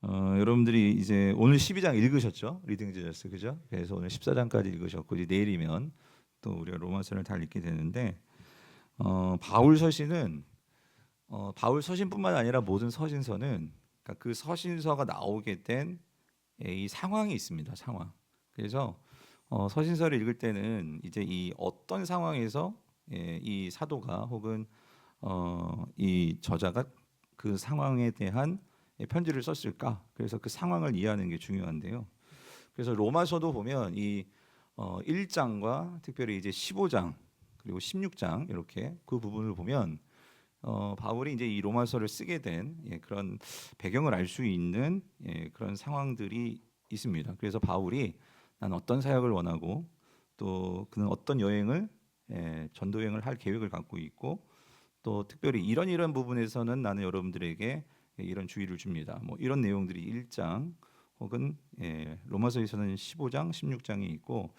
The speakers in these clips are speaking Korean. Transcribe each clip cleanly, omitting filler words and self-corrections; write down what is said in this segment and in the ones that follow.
여러분들이 이제 오늘 12장 읽으셨죠? 리딩 제저스 그죠? 그래서 오늘 14장까지 읽으셨고 이제 내일이면 또 우리가 로마서를 다 읽게 되는데 바울 서신은 바울 서신뿐만 아니라 모든 서신서는 그러니까 그 서신서가 나오게 된 이 상황이 있습니다. 상황. 그래서 서신서를 읽을 때는 이제 이 어떤 상황에서 이 사도가 혹은 이 저자가 그 상황에 대한 편지를 썼을까? 그래서 그 상황을 이해하는 게 중요한데요. 그래서 로마서도 보면 이 1장과 특별히 이제 15장 그리고 16장 이렇게 그 부분을 보면 바울이 이제 이 로마서를 쓰게 된 그런 배경을 알 수 있는 그런 상황들이 있습니다. 그래서 바울이 난 어떤 사역을 원하고 또 그는 어떤 여행을 전도 여행을 할 계획을 갖고 있고 또 특별히 이런 부분에서는 나는 여러분들에게 이런 주의를 줍니다. 뭐 이런 내용들이 1장 혹은 로마서에서는 15장, 16장이 있고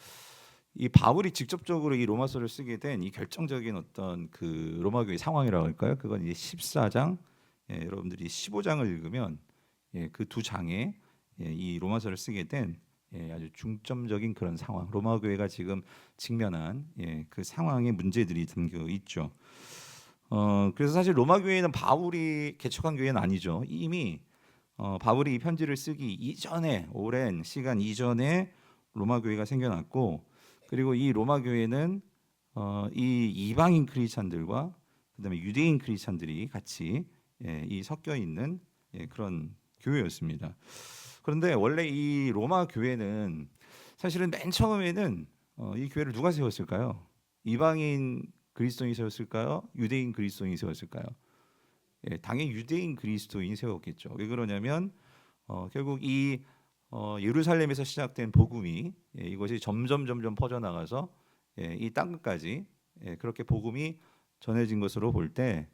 이 바울이 직접적으로 이 로마서를 쓰게 된 이 결정적인 어떤 그 로마 교회 상황이라고 할까요? 그건 이제 14장 여러분들이 15장을 읽으면 그 두 장에 이 로마서를 쓰게 된 아주 중점적인 그런 상황 로마 교회가 지금 직면한 그 상황의 문제들이 담겨 있죠. 그래서 사실 로마 교회는 바울이 개척한 교회는 아니죠. 이미 바울이 이 편지를 쓰기 이전에 오랜 시간 이전에 로마 교회가 생겨났고 그리고 이 로마 교회는 이 이방인 크리스찬들과 그다음에 유대인 크리스찬들이 같이 이 섞여 있는 그런 교회였습니다. 그런데 원래 이 로마 교회는 사실은 맨 처음에는 이 교회를 누가 세웠을까요? 이방인 그리스도인이 세웠을까요? 유대인 그리스도인이 세웠을까요? 당연히 유대인 그리스도인이 세웠겠죠. 왜 그러냐면 결국 이 예루살렘에서 시작된 복음이 이것이 점점 퍼져나가서 이 땅끝까지 그렇게 복음이 전해진 것으로 볼 때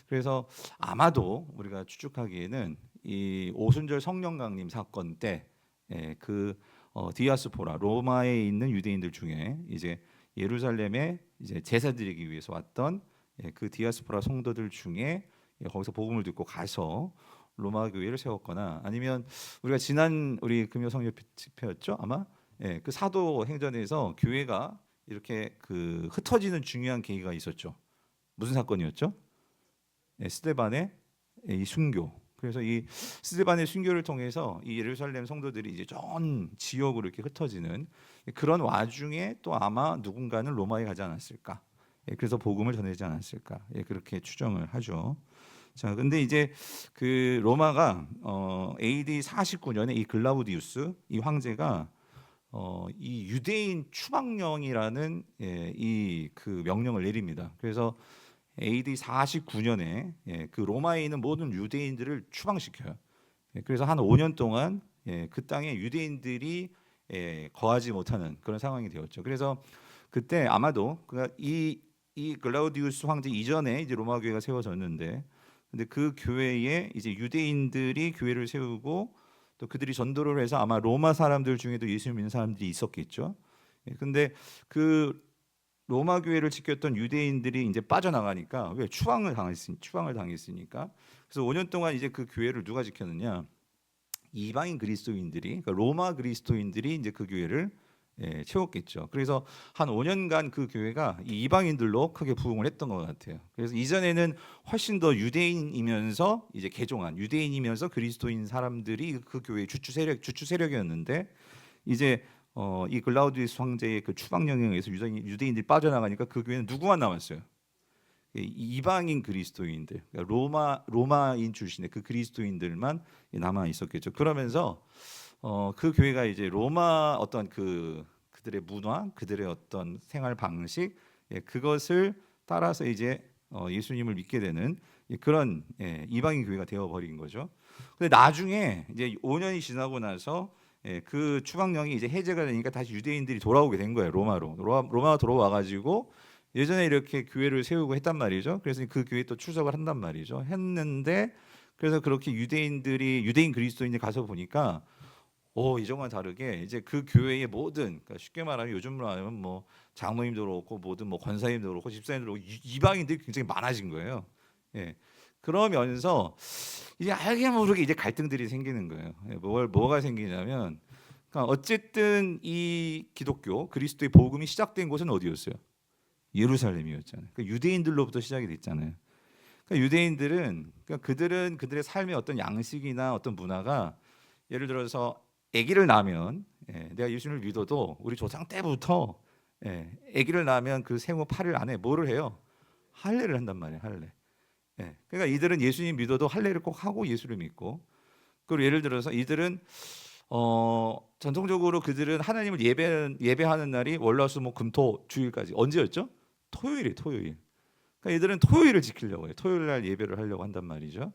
그래서 아마도 우리가 추측하기에는 이 오순절 성령 강림 사건 때 그 디아스포라 로마에 있는 유대인들 중에 이제 예루살렘에 이제 제사 드리기 위해서 왔던 그 디아스포라 성도들 중에 거기서 복음을 듣고 가서 로마 교회를 세웠거나 아니면 우리가 지난 우리 금요 성령 집회였죠 아마 그 사도 행전에서 교회가 이렇게 그 흩어지는 중요한 계기가 있었죠. 무슨 사건이었죠? 스데반의 이 순교. 그래서 이 스데반의 순교를 통해서 이 예루살렘 성도들이 이제 전 지역으로 이렇게 흩어지는 그런 와중에 또 아마 누군가는 로마에 가지 않았을까? 그래서 복음을 전하지 않았을까? 그렇게 추정을 하죠. 자, 근데 이제 그 로마가 AD 49년에 이 글라우디우스 이 황제가 이 유대인 추방령이라는 이 그 명령을 내립니다. 그래서 AD 49년에 그 로마에 있는 모든 유대인들을 추방시켜요. 그래서 한 5년 동안 그 땅에 유대인들이 거하지 못하는 그런 상황이 되었죠. 그래서 그때 아마도 이 글라우디우스 황제 이전에 이제 로마 교회가 세워졌는데 근데 그 교회에 이제 유대인들이 교회를 세우고 또 그들이 전도를 해서 아마 로마 사람들 중에도 예수 믿는 사람들이 있었겠죠. 근데 그 로마 교회를 지켰던 유대인들이 이제 빠져나가니까 왜 추방을 당했으니까 그래서 5년 동안 이제 그 교회를 누가 지켰느냐 이방인 그리스도인들이 그러니까 로마 그리스도인들이 이제 그 교회를 채웠겠죠. 그래서 한 5년간 그 교회가 이 이방인들로 크게 부흥을 했던 것 같아요. 그래서 이전에는 훨씬 더 유대인이면서 이제 개종한 유대인이면서 그리스도인 사람들이 그 교회의 주추 세력이었는데 이제 이 글라우디우스 황제의 그 추방령에 의해서 유대인들이 빠져나가니까 그 교회는 누구만 남았어요. 이방인 그리스도인들, 그러니까 로마인 출신의 그 그리스도인들만 남아 있었겠죠. 그러면서 그 교회가 이제 로마 어떤 그들의 문화, 그들의 어떤 생활 방식, 그것을 따라서 이제 예수님을 믿게 되는 그런 이방인 교회가 되어 버린 거죠. 근데 나중에 이제 5년이 지나고 나서 그 추방령이 이제 해제가 되니까 다시 유대인들이 돌아오게 된 거예요. 로마가 돌아와 가지고 예전에 이렇게 교회를 세우고 했단 말이죠. 그래서 그 교회에 또 출석을 한단 말이죠. 했는데 그래서 그렇게 유대인 그리스도인이 가서 보니까 이전과 다르게 이제 그 교회의 모든 그러니까 쉽게 말하면 요즘으로 하면 뭐 장로님도 그렇고 모든 뭐 권사님도 그렇고 집사님도 그렇고 이방인들이 굉장히 많아진 거예요. 예. 그러면서 이제 알게 모르게 이제 갈등들이 생기는 거예요. 뭐가 생기냐면, 그러니까 어쨌든 이 기독교 그리스도의 복음이 시작된 곳은 어디였어요? 예루살렘이었잖아요. 그러니까 유대인들로부터 시작이 됐잖아요. 그러니까 유대인들은, 그러니까 그들은 그들의 삶의 어떤 양식이나 어떤 문화가, 예를 들어서 아기를 낳으면, 내가 예수님을 믿어도 우리 조상 때부터 아기를 낳으면 그 생후 8일 안에 뭐를 해요? 할례를 한단 말이에요. 할례. 그러니까 이들은 예수님 믿어도 할례를 꼭 하고 예수를 믿고, 그리고 예를 들어서 이들은 전통적으로 그들은 하나님을 예배하는 날이 월화수목금토 주일까지 언제였죠? 토요일이 토요일. 그러니까 이들은 토요일을 지키려고 해요. 토요일 날 예배를 하려고 한단 말이죠.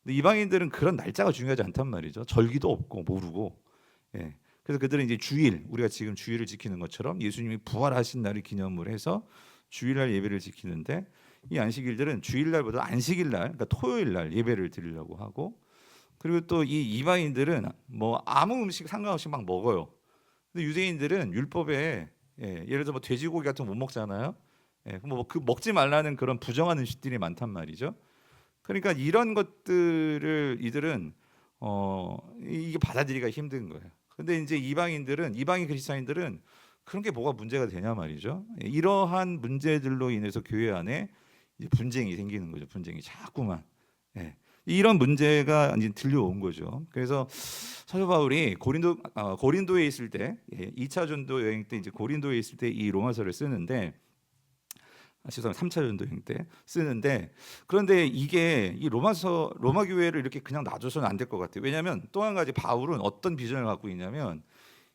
근데 이방인들은 그런 날짜가 중요하지 않단 말이죠. 절기도 없고 모르고. 그래서 그들은 이제 주일, 우리가 지금 주일을 지키는 것처럼 예수님이 부활하신 날을 기념을 해서 주일날 예배를 지키는데, 이 안식일들은 주일날보다 안식일날, 그러니까 토요일날 예배를 드리려고 하고, 그리고 또 이 이방인들은 뭐 아무 음식 상관없이 막 먹어요. 근데 유대인들은 율법에 예를 들어 뭐 돼지고기 같은 거 못 먹잖아요. 그 먹지 말라는 그런 부정한 음식들이 많단 말이죠. 그러니까 이런 것들을 이들은 이게 받아들이기가 힘든 거예요. 근데 이제 이방인 그리스도인들은 그런 게 뭐가 문제가 되냐 말이죠. 이러한 문제들로 인해서 교회 안에 이제 분쟁이 생기는 거죠. 분쟁이 자꾸만. 이런 문제가 이제 들려온 거죠. 그래서 사도 바울이 고린도에 있을 때, 2차 전도 여행 때 이제 고린도에 있을 때 이 로마서를 쓰는데, 죄송합니다. 3차 전도 여행 때 쓰는데, 그런데 이게 이 로마 교회를 이렇게 그냥 놔줘서는 안 될 것 같아요. 왜냐하면 또 한 가지 바울은 어떤 비전을 갖고 있냐면,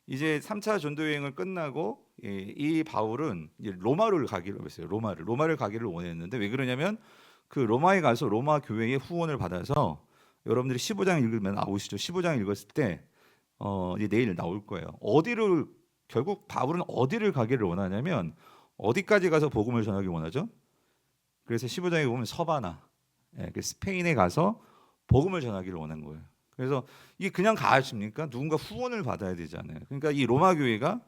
이제 3차 전도 여행을 끝나고 이 바울은 이제 로마를 가기로 했어요. 로마를 가기를 원했는데, 왜 그러냐면 그 로마에 가서 로마 교회의 후원을 받아서, 여러분들이 15장 읽으면 나오시죠. 15장 읽었을 때 이제 내일 나올 거예요. 결국 바울은 어디를 가기를 원하냐면, 어디까지 가서 복음을 전하기 원하죠? 그래서 15장에 보면 서바나, 그 스페인에 가서 복음을 전하기를 원한 거예요. 그래서 이게 그냥 가십니까? 누군가 후원을 받아야 되잖아요. 그러니까 이 로마 교회가,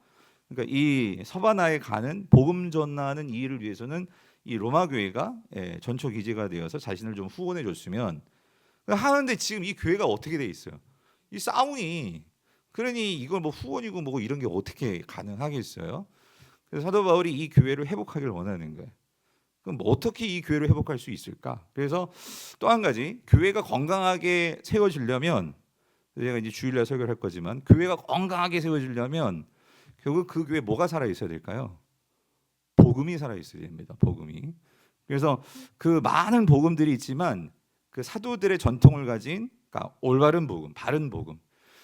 그러니까 이 서바나에 가는 복음 전하는 이 일을 위해서는 이 로마 교회가 전초 기지가 되어서 자신을 좀 후원해 줬으면 하는데, 지금 이 교회가 어떻게 돼 있어요? 이 싸우니, 그러니 이걸 뭐 후원이고 뭐고 이런 게 어떻게 가능하겠어요? 그래서 사도 바울이 이 교회를 회복하기를 원하는 거예요. 그럼 뭐 어떻게 이 교회를 회복할 수 있을까? 그래서 또 한 가지, 교회가 건강하게 세워지려면, 제가 이제 주일날 설교를 할 거지만, 교회가 건강하게 세워지려면 결국 그 교회에 뭐가 살아 있어야 될까요? 복음이 살아 있어야 됩니다. 복음이. 그래서 그 많은 복음들이 있지만 그 사도들의 전통을 가진, 그러니까 올바른 복음, 바른 복음.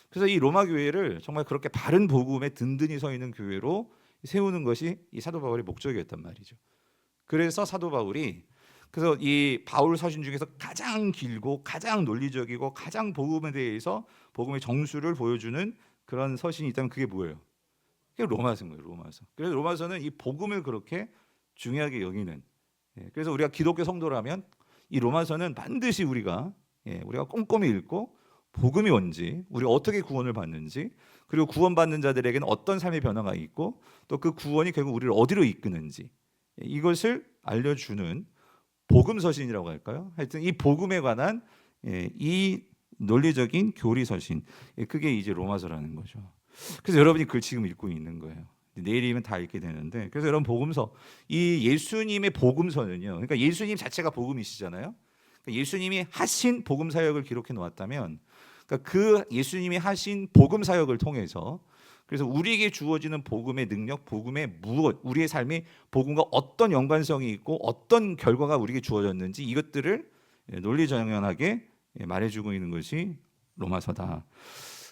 그래서 이 로마 교회를 정말 그렇게 바른 복음에 든든히 서 있는 교회로 세우는 것이 이 사도 바울의 목적이었단 말이죠. 그래서 사도 바울이, 그래서 이 바울 서신 중에서 가장 길고 가장 논리적이고 가장 복음에 대해서 복음의 정수를 보여주는 그런 서신이 있다면 그게 뭐예요? 그게 로마서인 거예요. 로마서. 그래서 로마서는 이 복음을 그렇게 중요하게 여기는, 그래서 우리가 기독교 성도라면 이 로마서는 반드시 우리가 꼼꼼히 읽고, 복음이 뭔지, 우리가 어떻게 구원을 받는지, 그리고 구원받는 자들에게는 어떤 삶의 변화가 있고, 또 그 구원이 결국 우리를 어디로 이끄는지, 이것을 알려주는 복음 서신이라고 할까요? 하여튼 이 복음에 관한 이 논리적인 교리 서신, 그게 이제 로마서라는 거죠. 그래서 여러분이 그걸 지금 읽고 있는 거예요. 내일이면 다 읽게 되는데, 그래서 여러분 복음서, 이 예수님의 복음서는요, 그러니까 예수님 자체가 복음이시잖아요. 그러니까 예수님이 하신 복음 사역을 기록해 놓았다면, 그러니까 그 예수님이 하신 복음 사역을 통해서, 그래서 우리에게 주어지는 복음의 능력, 복음의 무엇, 우리의 삶이 복음과 어떤 연관성이 있고 어떤 결과가 우리에게 주어졌는지, 이것들을 논리정연하게 말해주고 있는 것이 로마서다.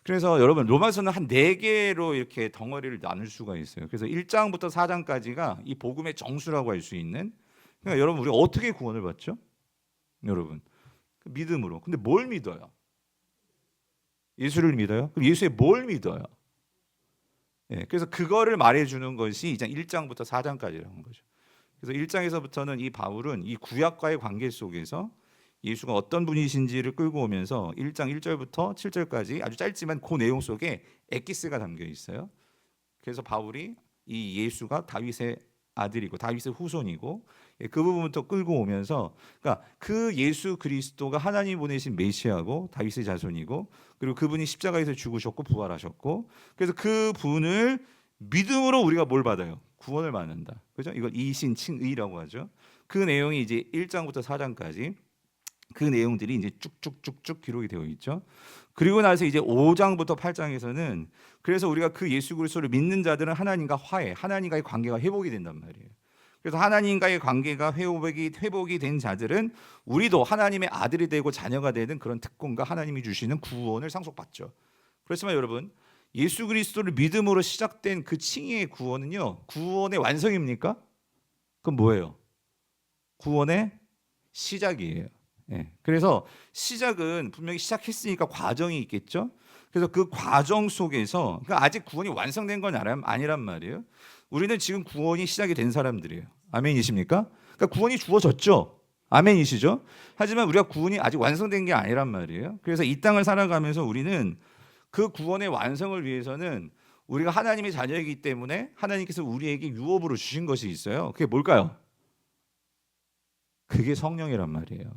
그래서 여러분, 로마서는 한 4개로 이렇게 덩어리를 나눌 수가 있어요. 그래서 1장부터 4장까지가 이 복음의 정수라고 할 수 있는, 그러니까 여러분, 우리가 어떻게 구원을 받죠? 여러분, 믿음으로. 근데 뭘 믿어요? 예수를 믿어요? 그럼 예수의 뭘 믿어요? 그래서 그거를 말해주는 것이 이제 1장부터 4장까지라는 거죠. 그래서 1장에서부터는 이 바울은 이 구약과의 관계 속에서 예수가 어떤 분이신지를 끌고 오면서 1장 1절부터 7절까지 아주 짧지만 그 내용 속에 엑기스가 담겨 있어요. 그래서 바울이 이 예수가 다윗의 아들이고 다윗의 후손이고 그 부분부터 끌고 오면서, 그러니까 그 예수 그리스도가 하나님 보내신 메시아고 다윗의 자손이고, 그리고 그분이 십자가에서 죽으셨고 부활하셨고, 그래서 그 분을 믿음으로 우리가 뭘 받아요? 구원을 받는다. 그죠? 이걸 이신칭의라고 하죠. 그 내용이 이제 1장부터 4장까지 그 내용들이 이제 쭉쭉쭉쭉 기록이 되어 있죠. 그리고 나서 이제 5장부터 8장에서는 그래서 우리가 그 예수 그리스도를 믿는 자들은 하나님과 화해, 하나님과의 관계가 회복이 된단 말이에요. 그래서 하나님과의 관계가 회복이 된 자들은 우리도 하나님의 아들이 되고 자녀가 되는 그런 특권과 하나님이 주시는 구원을 상속받죠. 그렇지만 여러분, 예수 그리스도를 믿음으로 시작된 그 칭의의 구원은요, 구원의 완성입니까? 그건 뭐예요? 구원의 시작이에요. 예. 그래서 시작은 분명히 시작했으니까 과정이 있겠죠. 그래서 그 과정 속에서, 그러니까 아직 구원이 완성된 건 아니란 말이에요. 우리는 지금 구원이 시작이 된 사람들이에요. 아멘이십니까? 그러니까 구원이 주어졌죠. 아멘이시죠? 하지만 우리가 구원이 아직 완성된 게 아니란 말이에요. 그래서 이 땅을 살아가면서 우리는 그 구원의 완성을 위해서는 우리가 하나님의 자녀이기 때문에 하나님께서 우리에게 유업으로 주신 것이 있어요. 그게 뭘까요? 그게 성령이란 말이에요.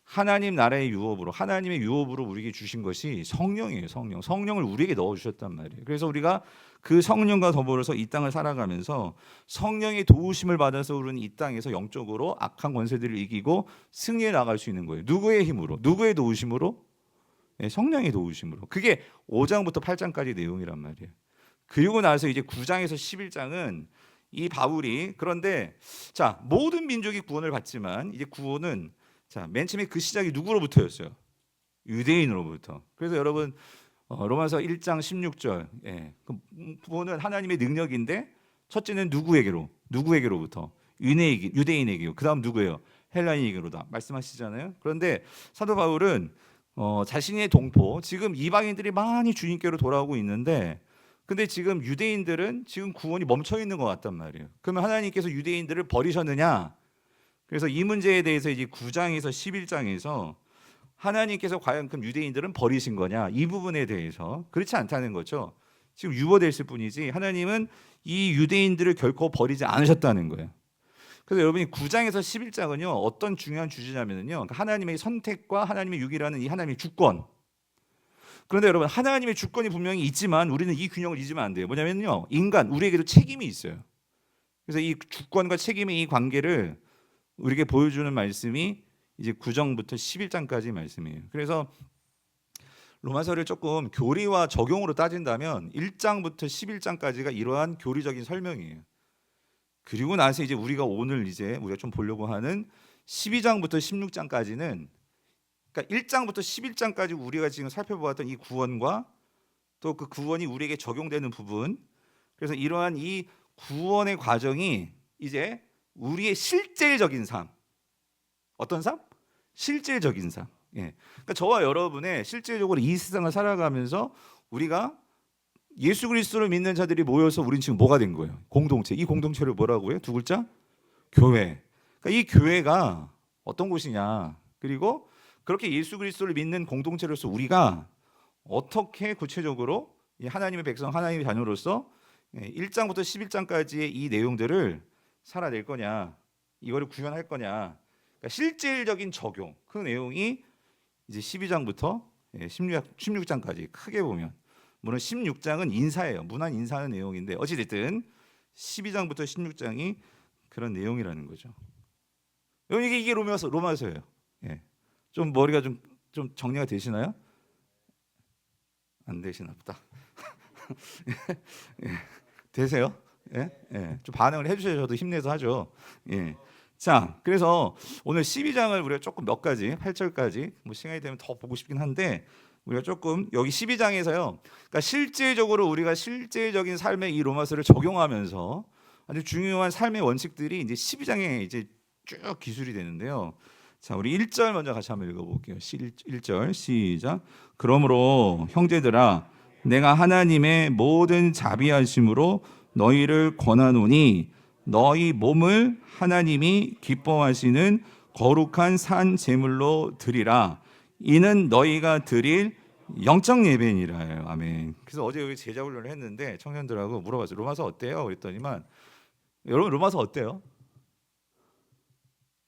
하나님 나라의 유업으로, 하나님의 유업으로 우리에게 주신 것이 성령이에요. 성령을 우리에게 넣어주셨단 말이에요. 그래서 우리가 그 성령과 더불어서 이 땅을 살아가면서 성령의 도우심을 받아서 우리는 이 땅에서 영적으로 악한 권세들을 이기고 승리해 나갈 수 있는 거예요. 누구의 힘으로? 누구의 도우심으로? 네, 성령의 도우심으로. 그게 5장부터 8장까지 내용이란 말이에요. 그리고 나서 이제 9장에서 11장은 이 바울이, 그런데 자, 모든 민족이 구원을 받지만 이제 구원은, 자, 맨 처음에 그 시작이 누구로부터였어요? 유대인으로부터. 그래서 여러분, 로마서 1장 16절, 예, 구원은 하나님의 능력인데 첫째는 누구에게로부터? 유대인에게요. 그 다음 누구예요? 헬라인에게로다 말씀하시잖아요. 그런데 사도 바울은 자신의 동포, 지금 이방인들이 많이 주님께로 돌아오고 있는데, 근데 지금 유대인들은 지금 구원이 멈춰 있는 것 같단 말이에요. 그러면 하나님께서 유대인들을 버리셨느냐? 그래서 이 문제에 대해서 이제 9장에서 11장에서 하나님께서 과연 그럼 유대인들은 버리신 거냐? 이 부분에 대해서 그렇지 않다는 거죠. 지금 유보됐을 뿐이지 하나님은 이 유대인들을 결코 버리지 않으셨다는 거예요. 그래서 여러분이 9장에서 11장은요, 어떤 중요한 주제냐면요, 하나님의 선택과 하나님의 유기라는 이 하나님의 주권. 그런데 여러분, 하나님의 주권이 분명히 있지만 우리는 이 균형을 잊으면 안 돼요. 뭐냐면요, 인간, 우리에게도 책임이 있어요. 그래서 이 주권과 책임의 이 관계를 우리에게 보여주는 말씀이 이제 9장부터 11장까지 말씀이에요. 그래서 로마서를 조금 교리와 적용으로 따진다면 1장부터 11장까지가 이러한 교리적인 설명이에요. 그리고 나서 이제 우리가 오늘 이제 우리가 좀 보려고 하는 12장부터 16장까지는, 그러니까 1장부터 11장까지 우리가 지금 살펴보았던 이 구원과 또 그 구원이 우리에게 적용되는 부분, 그래서 이러한 이 구원의 과정이 이제 우리의 실제적인 삶, 어떤 삶? 실제적인 삶. 예. 그러니까 저와 여러분의 실제적으로 이 세상을 살아가면서 우리가 예수 그리스도를 믿는 자들이 모여서 우린 지금 뭐가 된 거예요? 공동체. 이 공동체를 뭐라고 해요? 두 글자? 교회. 그러니까 이 교회가 어떤 곳이냐? 그리고 그렇게 예수 그리스도를 믿는 공동체로서 우리가 어떻게 구체적으로 하나님의 백성, 하나님의 자녀로서 1장부터 11장까지의 이 내용들을 살아낼 거냐, 이거를 구현할 거냐. 그러니까 실질적인 적용, 그 내용이 이제 12장부터 16장까지 크게 보면, 물론 16장은 인사예요. 문안 인사하는 내용인데 어찌됐든 12장부터 16장이 그런 내용이라는 거죠. 여러분, 이게 로마서예요. 예. 좀 머리가 좀 정리가 되시나요? 안 되시나 보다. 예. 되세요? 예? 예. 좀 반응을 해주셔야 저도 힘내서 하죠. 예. 자, 그래서 오늘 12장을 우리가 조금 몇 가지, 8절까지 뭐 시간이 되면 더 보고 싶긴 한데, 우리가 조금 여기 12장에서요, 그러니까 실제적으로 우리가 실제적인 삶의 이 로마서를 적용하면서 아주 중요한 삶의 원칙들이 이제 12장에 이제 쭉 기술이 되는데요. 자, 우리 1절 먼저 같이 한번 읽어볼게요. 1절 시작. 그러므로 형제들아, 내가 하나님의 모든 자비하심으로 너희를 권하노니 너희 몸을 하나님이 기뻐하시는 거룩한 산 제물로 드리라. 이는 너희가 드릴 영적 예배니라요. 아멘. 그래서 어제 여기 제자 훈련을 했는데 청년들하고 물어봤어요. 로마서 어때요? 그랬더니만, 여러분 로마서 어때요?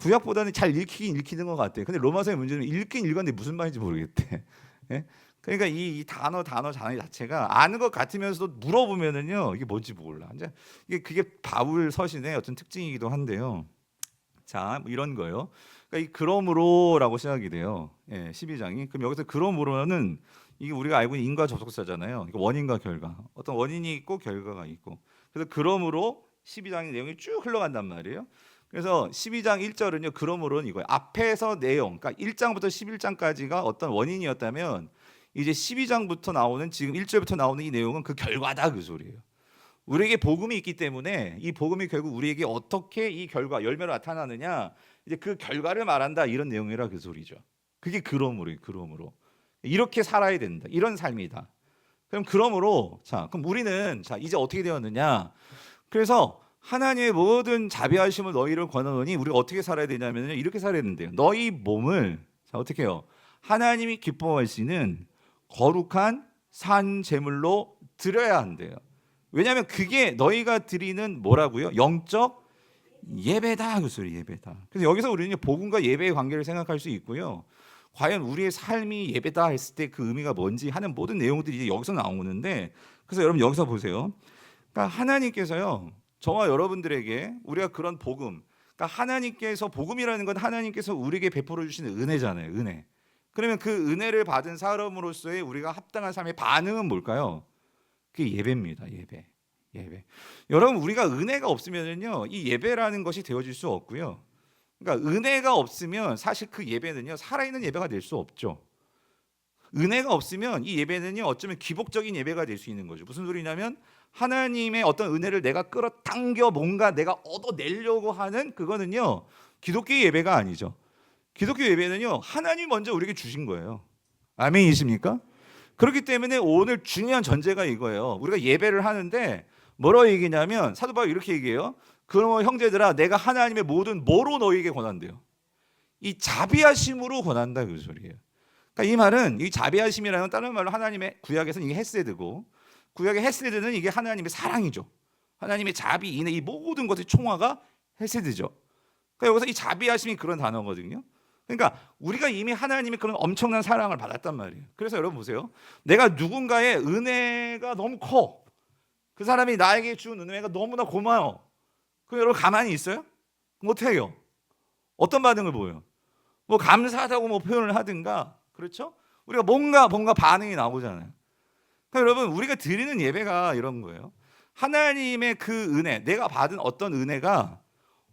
구약보다는 잘 읽히긴 읽히는 것 같아요. 근데 로마서의 문제는 읽긴 읽었는데 무슨 말인지 모르겠대. 예? 그러니까 이 단어 자체가 아는 것 같으면서도 물어보면은요 이게 뭔지 몰라. 이제 그게 바울 서신의 어떤 특징이기도 한데요. 자, 뭐 이런 거요. 그러니까 이 그러므로라고 시작이 돼요. 예, 12장이. 그럼 여기서 그러므로는 이게 우리가 알고 있는 인과 접속사잖아요. 그러니까 원인과 결과. 어떤 원인이 있고 결과가 있고. 그래서 그러므로 12장의 내용이 쭉 흘러간단 말이에요. 그래서 12장 1절은요. 그러므로는 이거예요. 앞에서 내용. 그러니까 1장부터 11장까지가 어떤 원인이었다면 이제 12장부터 나오는 지금 1절부터 나오는 이 내용은 그 결과다 그 소리예요. 우리에게 복음이 있기 때문에 이 복음이 결국 우리에게 어떻게 이 결과 열매로 나타나느냐 이제 그 결과를 말한다 이런 내용이라 그 소리죠. 그게 그러므로예요. 그러므로 이렇게 살아야 된다. 이런 삶이다. 그럼 그러므로 그럼 우리는 이제 어떻게 되었느냐? 그래서 하나님의 모든 자비하심을 너희를 권하노니 우리가 어떻게 살아야 되냐면요. 이렇게 살아야 된대요. 너희 몸을 어떻게 해요? 하나님이 기뻐하시는 거룩한 산 제물로 드려야 한대요. 왜냐하면 그게 너희가 드리는 뭐라고요? 영적 예배다 그 소리 예배다. 그래서 여기서 우리는 복음과 예배의 관계를 생각할 수 있고요. 과연 우리의 삶이 예배다 했을 때 그 의미가 뭔지 하는 모든 내용들이 이제 여기서 나오는데 그래서 여러분 여기서 보세요. 그러니까 하나님께서요 저와 여러분들에게 우리가 그런 복음, 그러니까 하나님께서 복음이라는 건 하나님께서 우리에게 베풀어 주시는 은혜잖아요. 은혜. 그러면 그 은혜를 받은 사람으로서의 우리가 합당한 삶의 반응은 뭘까요? 그게 예배입니다. 예배. 예배. 여러분 우리가 은혜가 없으면요 이 예배라는 것이 되어질 수 없고요. 그러니까 은혜가 없으면 사실 그 예배는요 살아있는 예배가 될 수 없죠. 은혜가 없으면 이 예배는요 어쩌면 기복적인 예배가 될 수 있는 거죠. 무슨 소리냐면 하나님의 어떤 은혜를 내가 끌어당겨 뭔가 내가 얻어내려고 하는 그거는요 기독교의 예배가 아니죠. 기독교 예배는요 하나님이 먼저 우리에게 주신 거예요. 아멘이십니까? 그렇기 때문에 오늘 중요한 전제가 이거예요. 우리가 예배를 하는데 뭐라고 얘기냐면 사도 바울이 이렇게 얘기해요. 그러면 형제들아 내가 하나님의 모든 뭐로 너희에게 권한대요. 이 자비하심으로 권한다 그 소리예요. 그러니까 이 말은 이 자비하심이라는 건 다른 말로 하나님의 구약에서는 이게 헤세드고 구약의 헤세드는 이게 하나님의 사랑이죠. 하나님의 자비, 인애 이 모든 것의 총화가 헤세드죠. 그러니까 여기서 이 자비하심이 그런 단어거든요. 그러니까 우리가 이미 하나님의 그런 엄청난 사랑을 받았단 말이에요. 그래서 여러분 보세요. 내가 누군가의 은혜가 너무 커. 그 사람이 나에게 준 은혜가 너무나 고마워. 그럼 여러분 가만히 있어요? 그럼 어떻게 해요? 어떤 반응을 보여요? 뭐 감사하다고 뭐 표현을 하든가 그렇죠? 우리가 뭔가 반응이 나오잖아요. 그러니까 여러분 우리가 드리는 예배가 이런 거예요. 하나님의 그 은혜, 내가 받은 어떤 은혜가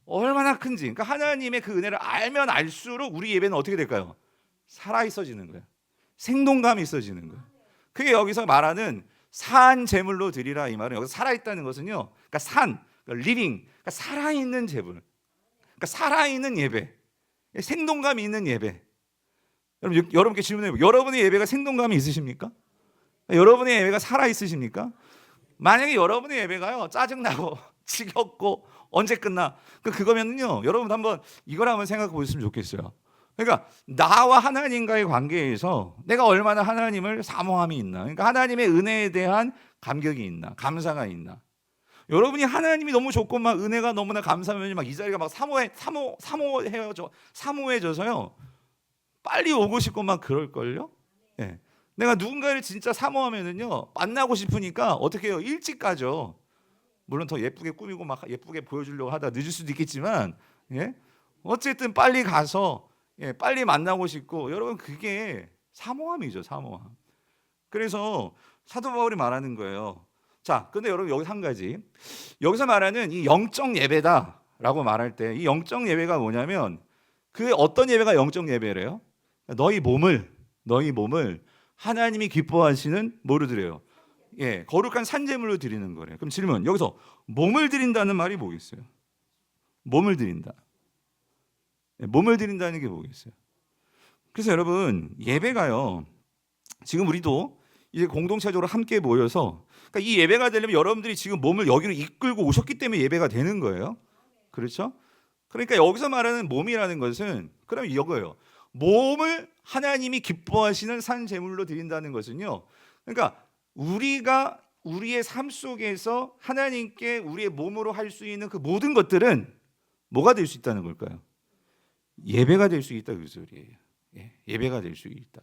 얼마나 큰지, 그러니까 하나님의 그 은혜를 알면 알수록 우리 예배는 어떻게 될까요? 살아 있어지는 거예요. 생동감이 있어지는 거예요. 그게 여기서 말하는 산 제물로 드리라 이 말은 여기서 살아 있다는 것은요. 그러니까 그러니까 리빙, 그러니까 살아 있는 제물, 그러니까 살아 있는 예배, 생동감이 있는 예배. 여러분께 질문해요. 여러분의 예배가 생동감이 있으십니까? 여러분의 예배가 살아 있으십니까? 만약에 여러분의 예배가요 짜증나고 지겹고 언제 끝나? 그거면요 여러분 한번 이걸 한번 생각해 보셨으면 좋겠어요. 그러니까 나와 하나님과의 관계에서 내가 얼마나 하나님을 사모함이 있나? 그러니까 하나님의 은혜에 대한 감격이 있나? 감사가 있나? 여러분이 하나님이 너무 좋고 막 은혜가 너무나 감사하면 막 이 자리가 막 사모해져서요 빨리 오고 싶고 막 그럴 걸요. 예. 내가 누군가를 진짜 사모하면은요 만나고 싶으니까 어떻게 해요? 일찍 가죠. 물론 더 예쁘게 꾸미고 막 예쁘게 보여주려고 하다 늦을 수도 있겠지만, 예? 어쨌든 빨리 가서 빨리 만나고 싶고 여러분 그게 사모함이죠, 사모함. 그래서 사도 바울이 말하는 거예요. 자, 근데 여러분 여기 한 가지 여기서 말하는 이 영적 예배다라고 말할 때 이 영적 예배가 뭐냐면 그 어떤 예배가 영적 예배래요? 너희 몸을 하나님이 기뻐하시는 뭐로 드려요? 거룩한 산제물로 드리는 거래요. 그럼 질문 여기서 몸을 드린다는 말이 뭐겠어요? 몸을 드린다. 몸을 드린다는 게 뭐겠어요? 그래서 여러분 예배가요. 지금 우리도 이제 공동체적으로 함께 모여서 그러니까 이 예배가 되려면 여러분들이 지금 몸을 여기로 이끌고 오셨기 때문에 예배가 되는 거예요. 그렇죠? 그러니까 여기서 말하는 몸이라는 것은 그럼 이거예요. 몸을 하나님이 기뻐하시는 산 제물로 드린다는 것은요. 그러니까 우리가 우리의 삶 속에서 하나님께 우리의 몸으로 할 수 있는 그 모든 것들은 뭐가 될 수 있다는 걸까요? 예배가 될 수 있다 그 소리예요. 예배가 될 수 있다.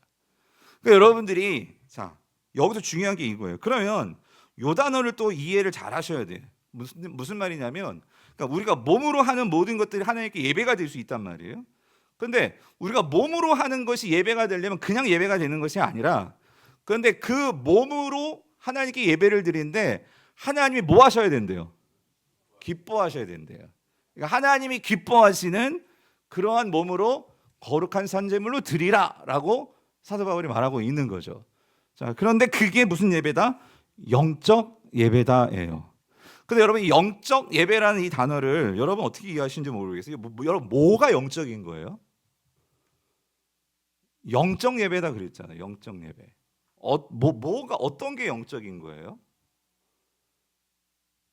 그러니까 여러분들이 자 여기서 중요한 게 이거예요. 그러면 요 단어를 또 이해를 잘 하셔야 돼. 무슨 말이냐면 그러니까 우리가 몸으로 하는 모든 것들이 하나님께 예배가 될 수 있단 말이에요. 그런데 우리가 몸으로 하는 것이 예배가 되려면 그냥 예배가 되는 것이 아니라 그런데 그 몸으로 하나님께 예배를 드리는데 하나님이 뭐 하셔야 된대요? 기뻐하셔야 된대요. 그러니까 하나님이 기뻐하시는 그러한 몸으로 거룩한 산제물로 드리라라고 사도 바울이 말하고 있는 거죠. 자, 그런데 그게 무슨 예배다? 영적 예배다예요. 근데 여러분 이 영적 예배라는 이 단어를 여러분 어떻게 이해하시는지 모르겠어요. 여러분 뭐가 영적인 거예요? 영적 예배다 그랬잖아요. 영적 예배. 뭐가 어떤 게 영적인 거예요?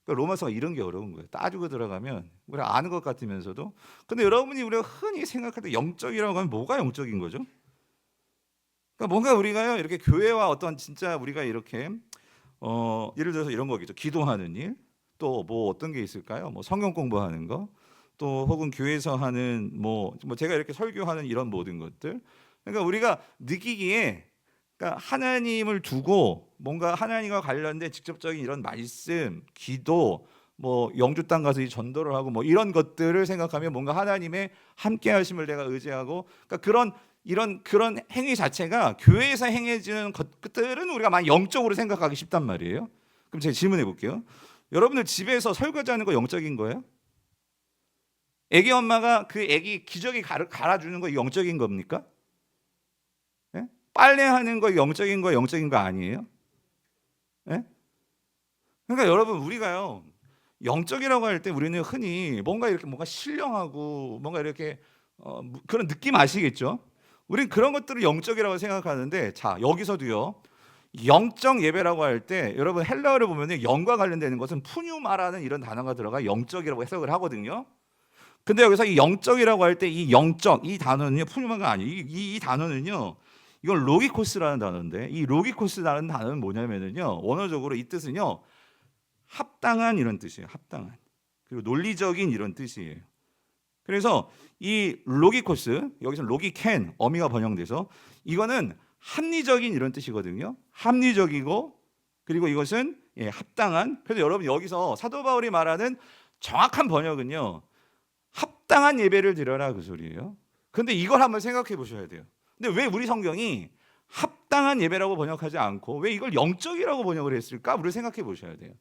그러니까 로마서가 이런 게 어려운 거예요. 따지고 들어가면 우리가 아는 것 같으면서도 근데 여러분이 우리가 흔히 생각할 때 영적이라고 하면 뭐가 영적인 거죠? 그러니까 뭔가 우리가요 이렇게 교회와 어떤 진짜 우리가 이렇게 예를 들어서 이런 거겠죠. 기도하는 일, 또 뭐 어떤 게 있을까요? 뭐 성경 공부하는 거, 또 혹은 교회에서 하는 뭐 제가 이렇게 설교하는 이런 모든 것들. 그러니까 우리가 느끼기에 그러니까 하나님을 두고 뭔가 하나님과 관련된 직접적인 이런 말씀, 기도, 뭐 영주 땅 가서 이 전도를 하고 뭐 이런 것들을 생각하면 뭔가 하나님의 함께 하심을 내가 의지하고 그러니까 그런 행위 자체가 교회에서 행해지는 것들은 우리가 많이 영적으로 생각하기 쉽단 말이에요. 그럼 제가 질문해 볼게요. 여러분들 집에서 설거지하는 거 영적인 거예요? 애기 엄마가 그 애기 기저귀 갈아주는 거 영적인 겁니까? 예? 빨래하는 거 영적인 거 아니에요? 예? 그러니까 여러분 우리가요 영적이라고 할 때 우리는 흔히 뭔가 신령하고 뭔가 이렇게 그런 느낌 아시겠죠? 우린 그런 것들을 영적이라고 생각하는데 자 여기서도요 영적 예배라고 할 때 여러분 헬라어를 보면 영과 관련되는 것은 푸뉴마라는 이런 단어가 들어가 영적이라고 해석을 하거든요. 근데 여기서 이 영적이라고 할 때 이 영적 이 단어는요 푸뉴마가 아니에요. 이 단어는요 이건 로기코스라는 단어인데 이 로기코스라는 단어는 뭐냐면은요 원어적으로 이 뜻은요 합당한 이런 뜻이에요. 합당한 그리고 논리적인 이런 뜻이에요. 그래서 이 로기코스 여기서 로기캔 어미가 번역돼서 이거는 합리적인 이런 뜻이거든요. 합리적이고 그리고 이것은 합당한. 그래서 여러분 여기서 사도 바울이 말하는 정확한 번역은요. 합당한 예배를 드려라 그 소리예요. 근데 이걸 한번 생각해 보셔야 돼요. 근데 왜 우리 성경이 합당한 예배라고 번역하지 않고 왜 이걸 영적이라고 번역을 했을까? 우리 생각해 보셔야 돼요.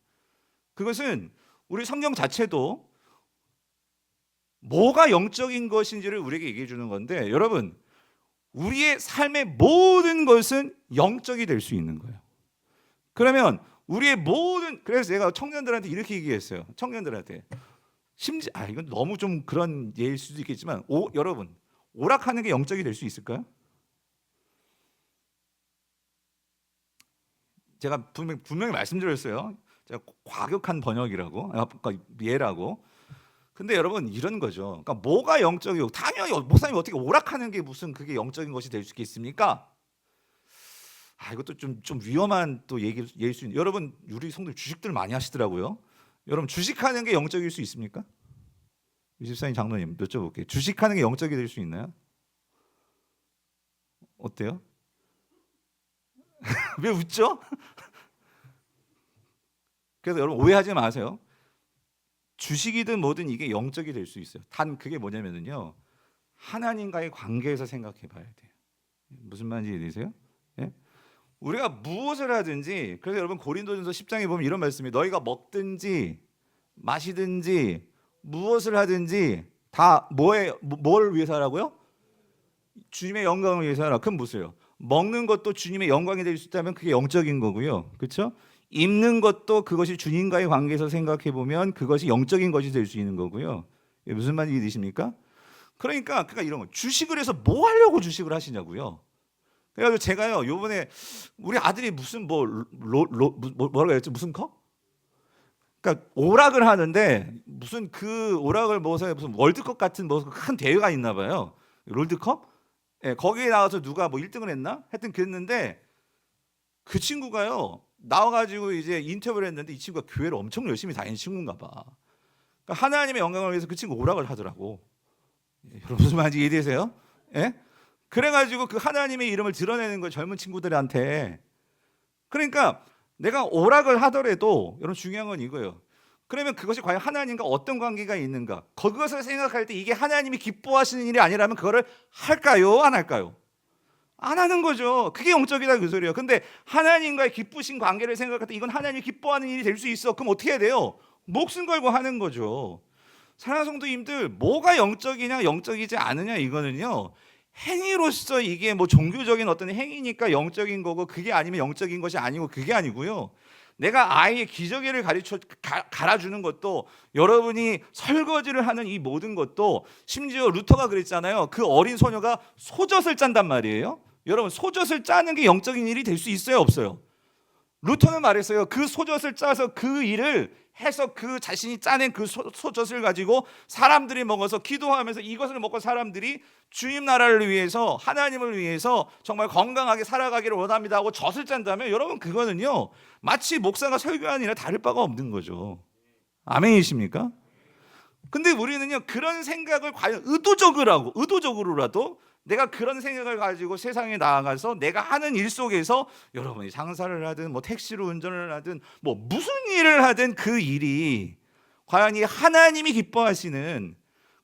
그것은 우리 성경 자체도 뭐가 영적인 것인지를 우리에게 얘기해 주는 건데 여러분 우리의 삶의 모든 것은 영적이 될 수 있는 거예요. 그러면 우리의 모든 그래서 제가 청년들한테 이렇게 얘기했어요. 청년들한테 심지 이건 너무 좀 그런 예일 수도 있겠지만 여러분 오락하는 게 영적이 될 수 있을까요? 제가 분명히 말씀드렸어요. 제가 과격한 번역이라고 예라고. 근데 여러분 이런 거죠. 그러니까 뭐가 영적이고 당연히 목사님이 어떻게 오락하는 게 무슨 그게 영적인 것이 될 수 있겠습니까? 이것도 좀 위험한 또 얘기일 수 있는. 여러분 우리 성도들 주식들 많이 하시더라고요. 여러분 주식하는 게 영적일 수 있습니까? 유집사님 장로님 여쭤볼게요. 주식하는 게 영적이 될 수 있나요? 어때요? 왜 웃죠? 그래서 여러분 오해하지 마세요. 주식이든 뭐든 이게 영적이 될 수 있어요. 단 그게 뭐냐면요. 하나님과의 관계에서 생각해 봐야 돼요. 무슨 말인지 이해되세요? 예? 우리가 무엇을 하든지 그래서 여러분 고린도전서 10장에 보면 이런 말씀이 너희가 먹든지 마시든지 무엇을 하든지 다 뭘 위해서 하라고요? 주님의 영광을 위해서 하라. 그럼 보세요. 먹는 것도 주님의 영광이 될 수 있다면 그게 영적인 거고요. 그렇죠? 입는 것도 그것이 주님과의 관계에서 생각해 보면 그것이 영적인 것이 될 수 있는 거고요. 무슨 말인지 이해되십니까? 그러니까 이런 거 주식을 해서 뭐 하려고 주식을 하시냐고요. 그래가지고 제가요 요번에 우리 아들이 무슨 뭐라고 했죠? 무슨 컵? 그러니까 오락을 하는데 무슨 그 오락을 무슨 월드컵 같은 무슨 큰 대회가 있나 봐요. 롤드컵? 거기에 나와서 누가 뭐 1등을 했나? 하여튼 그랬는데 그 친구가요 나와가지고 이제 인터뷰를 했는데 이 친구가 교회를 엄청 열심히 다니는 친구인가 봐. 그러니까 하나님의 영광을 위해서 그 친구 오락을 하더라고. 여러분 무슨 말인지 이해되세요? 예? 그래가지고 그 하나님의 이름을 드러내는 거예요, 젊은 친구들한테. 그러니까 내가 오락을 하더라도 여러분 중요한 건 이거예요. 그러면 그것이 과연 하나님과 어떤 관계가 있는가? 그것을 생각할 때 이게 하나님이 기뻐하시는 일이 아니라면 그거를 할까요? 안 할까요? 안 하는 거죠. 그게 영적이다 그 소리예요. 근데 하나님과의 기쁘신 관계를 생각할 때 이건 하나님이 기뻐하는 일이 될 수 있어. 그럼 어떻게 해야 돼요? 목숨 걸고 하는 거죠. 사랑하는 성도님들, 뭐가 영적이냐 영적이지 않느냐 이거는요, 행위로서 이게 뭐 종교적인 어떤 행위니까 영적인 거고, 그게 아니면 영적인 것이 아니고, 그게 아니고요. 내가 아이의 기저귀를 갈아주는 것도, 여러분이 설거지를 하는 이 모든 것도, 심지어 루터가 그랬잖아요. 그 어린 소녀가 소젖을 짠단 말이에요. 여러분, 소젖을 짜는 게 영적인 일이 될 수 있어요, 없어요? 루터는 말했어요. 그 소젖을 짜서 그 일을 해서 그 자신이 짜낸 그 소젖을 가지고 사람들이 먹어서 기도하면서 이것을 먹고 사람들이 주님 나라를 위해서, 하나님을 위해서 정말 건강하게 살아가기를 원합니다 하고 젖을 짠다면, 여러분 그거는요 마치 목사가 설교하는 일이나 다를 바가 없는 거죠. 아멘이십니까? 근데 우리는요 그런 생각을 과연 의도적으로라도 내가 그런 생각을 가지고 세상에 나아가서 내가 하는 일 속에서, 여러분이 장사를 하든 뭐 택시로 운전을 하든 뭐 무슨 일을 하든 그 일이 과연 이 하나님이 기뻐하시는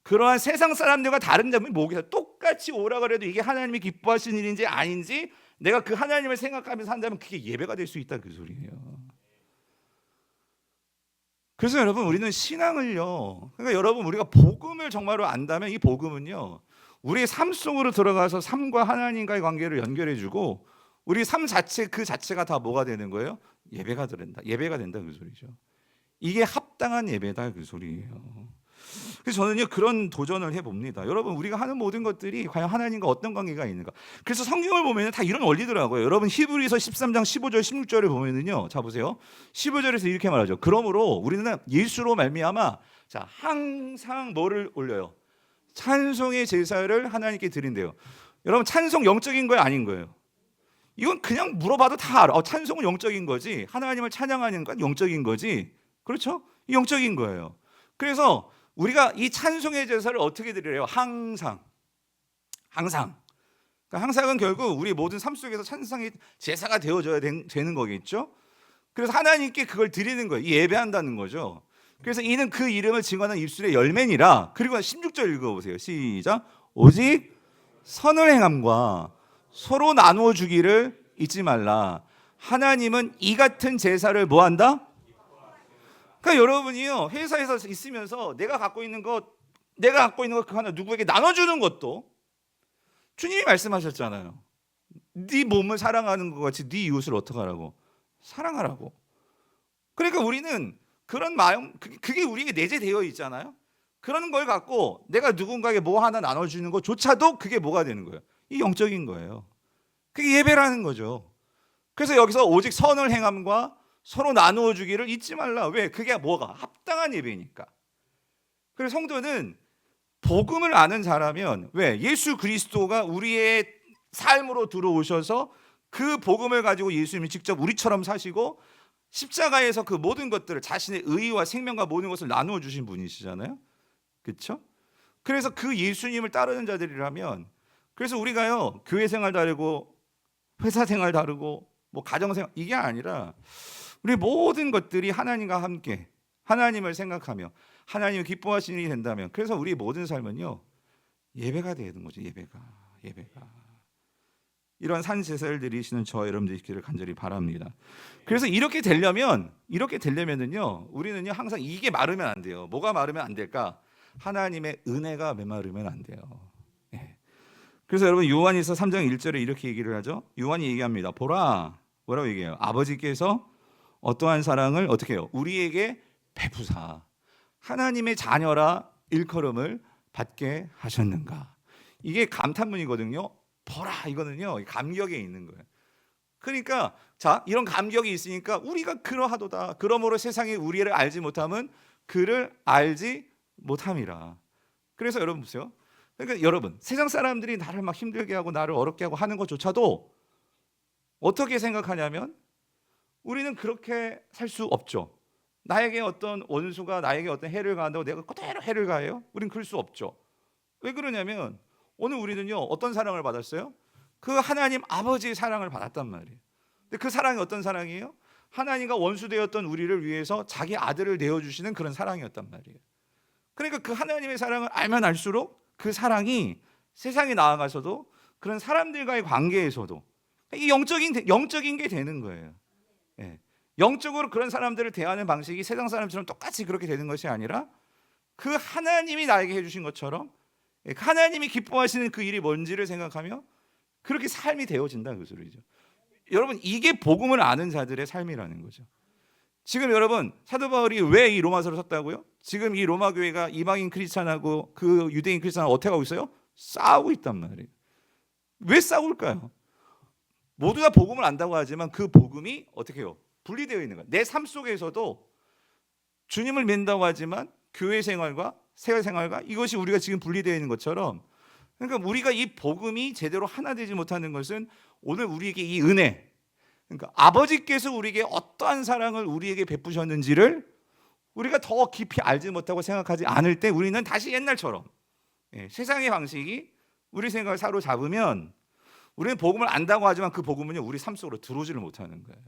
그러한 세상 사람들과 다른 점이 뭐겠어요? 똑같이 오라고 해도 이게 하나님이 기뻐하시는 일인지 아닌지 내가 그 하나님을 생각하면서 한다면 그게 예배가 될 수 있다 그 소리예요. 그래서 여러분 우리는 신앙을요, 그러니까 여러분 우리가 복음을 정말로 안다면 이 복음은요 우리의 삶 속으로 들어가서 삶과 하나님과의 관계를 연결해주고, 우리 삶 자체 그 자체가 다 뭐가 되는 거예요? 예배가 된다. 예배가 된다 그 소리죠. 이게 합당한 예배다 그 소리예요. 그래서 저는요 그런 도전을 해봅니다. 여러분 우리가 하는 모든 것들이 과연 하나님과 어떤 관계가 있는가? 그래서 성경을 보면 다 이런 원리더라고요. 여러분 히브리서 13장 15절 16절을 보면은요, 자 보세요. 15절에서 이렇게 말하죠. 그러므로 우리는 예수로 말미암아 자 항상 뭐를 올려요? 찬송의 제사를 하나님께 드린대요. 여러분 찬송 영적인 거예요, 아닌 거예요? 이건 그냥 물어봐도 다 알아. 찬송은 영적인 거지, 하나님을 찬양하는 건 영적인 거지, 그렇죠? 영적인 거예요. 그래서 우리가 이 찬송의 제사를 어떻게 드려요? 항상. 그러니까 항상은 결국 우리 모든 삶 속에서 찬송의 제사가 되어져야 되는 거겠죠. 그래서 하나님께 그걸 드리는 거예요. 예배한다는 거죠. 그래서 이는 그 이름을 증언하는 입술의 열매니라. 그리고 16절 읽어보세요. 시작. 오직 선을 행함과 서로 나누어 주기를 잊지 말라. 하나님은 이 같은 제사를 뭐 한다? 그러니까 여러분이요 회사에서 있으면서 내가 갖고 있는 것 그 하나 누구에게 나눠주는 것도, 주님이 말씀하셨잖아요. 네 몸을 사랑하는 것 같이 네 이웃을 어떻게 하라고? 사랑하라고. 그러니까 우리는 그런 마음, 그게 우리에게 내재되어 있잖아요. 그런 걸 갖고 내가 누군가에게 뭐 하나 나눠주는 것조차도 그게 뭐가 되는 거예요? 이 영적인 거예요. 그게 예배라는 거죠. 그래서 여기서 오직 선을 행함과 서로 나누어 주기를 잊지 말라. 왜? 그게 뭐가? 합당한 예배니까. 그래서 성도는 복음을 아는 자라면, 왜? 예수 그리스도가 우리의 삶으로 들어오셔서 그 복음을 가지고 예수님이 직접 우리처럼 사시고 십자가에서 그 모든 것들을, 자신의 의와 생명과 모든 것을 나누어 주신 분이시잖아요. 그렇죠? 그래서 그 예수님을 따르는 자들이라면, 그래서 우리가요 교회 생활 다르고 회사 생활 다르고 뭐 가정 생활, 이게 아니라 우리 모든 것들이 하나님과 함께 하나님을 생각하며 하나님을 기뻐하시는 일이 된다면, 그래서 우리 모든 삶은요 예배가 되는 거죠. 예배가. 이런 산 제사를 드리시는 저와 여러분들이 있기를 간절히 바랍니다. 그래서 이렇게 되려면은요 우리는요 항상 이게 마르면 안 돼요. 뭐가 마르면 안 될까? 하나님의 은혜가 메마르면 안 돼요. 예. 그래서 여러분 요한일서 3장 1절에 이렇게 얘기를 하죠. 요한이 얘기합니다. 보라, 뭐라고 얘기해요? 아버지께서 어떠한 사랑을 어떻게 해요? 우리에게 베푸사 하나님의 자녀라 일컬음을 받게 하셨는가. 이게 감탄문이거든요. 보라, 이거는요 감격에 있는 거예요. 그러니까 자 이런 감격이 있으니까 우리가 그러하도다. 그러므로 세상이 우리를 알지 못함은 그를 알지 못함이라. 그래서 여러분 보세요. 그러니까 여러분 세상 사람들이 나를 막 힘들게 하고 나를 어렵게 하고 하는 것조차도 어떻게 생각하냐면, 우리는 그렇게 살 수 없죠. 나에게 어떤 원수가 나에게 어떤 해를 가한다고 내가 그대로 해를 가해요? 우린 그럴 수 없죠. 왜 그러냐면 오늘 우리는요 어떤 사랑을 받았어요? 그 하나님 아버지의 사랑을 받았단 말이에요. 근데 그 사랑이 어떤 사랑이에요? 하나님과 원수되었던 우리를 위해서 자기 아들을 내어주시는 그런 사랑이었단 말이에요. 그러니까 그 하나님의 사랑을 알면 알수록 그 사랑이 세상에 나아가서도 그런 사람들과의 관계에서도 이 영적인 게 되는 거예요. 예. 영적으로 그런 사람들을 대하는 방식이 세상 사람처럼 똑같이 그렇게 되는 것이 아니라 그 하나님이 나에게 해주신 것처럼 하나님이 기뻐하시는 그 일이 뭔지를 생각하며 그렇게 삶이 되어진다 그 소리죠. 여러분 이게 복음을 아는 자들의 삶이라는 거죠. 지금 여러분 사도 바울이 왜 이 로마서를 썼다고요? 지금 이 로마 교회가 이방인 크리스찬하고 그 유대인 크리스찬하고 어떻게 하고 있어요? 싸우고 있단 말이에요. 왜 싸울까요? 모두 다 복음을 안다고 하지만 그 복음이 어떻게 해요? 분리되어 있는 거예요. 내 삶 속에서도 주님을 믿는다고 하지만 교회 생활과 세월 생활과 이것이 우리가 지금 분리되어 있는 것처럼, 그러니까 우리가 이 복음이 제대로 하나 되지 못하는 것은 오늘 우리에게 이 은혜, 그러니까 아버지께서 우리에게 어떠한 사랑을 우리에게 베푸셨는지를 우리가 더 깊이 알지 못하고 생각하지 않을 때 우리는 다시 옛날처럼 세상의 방식이 우리 생각을 사로잡으면 우리는 복음을 안다고 하지만 그 복음은요 우리 삶 속으로 들어오지를 못하는 거예요.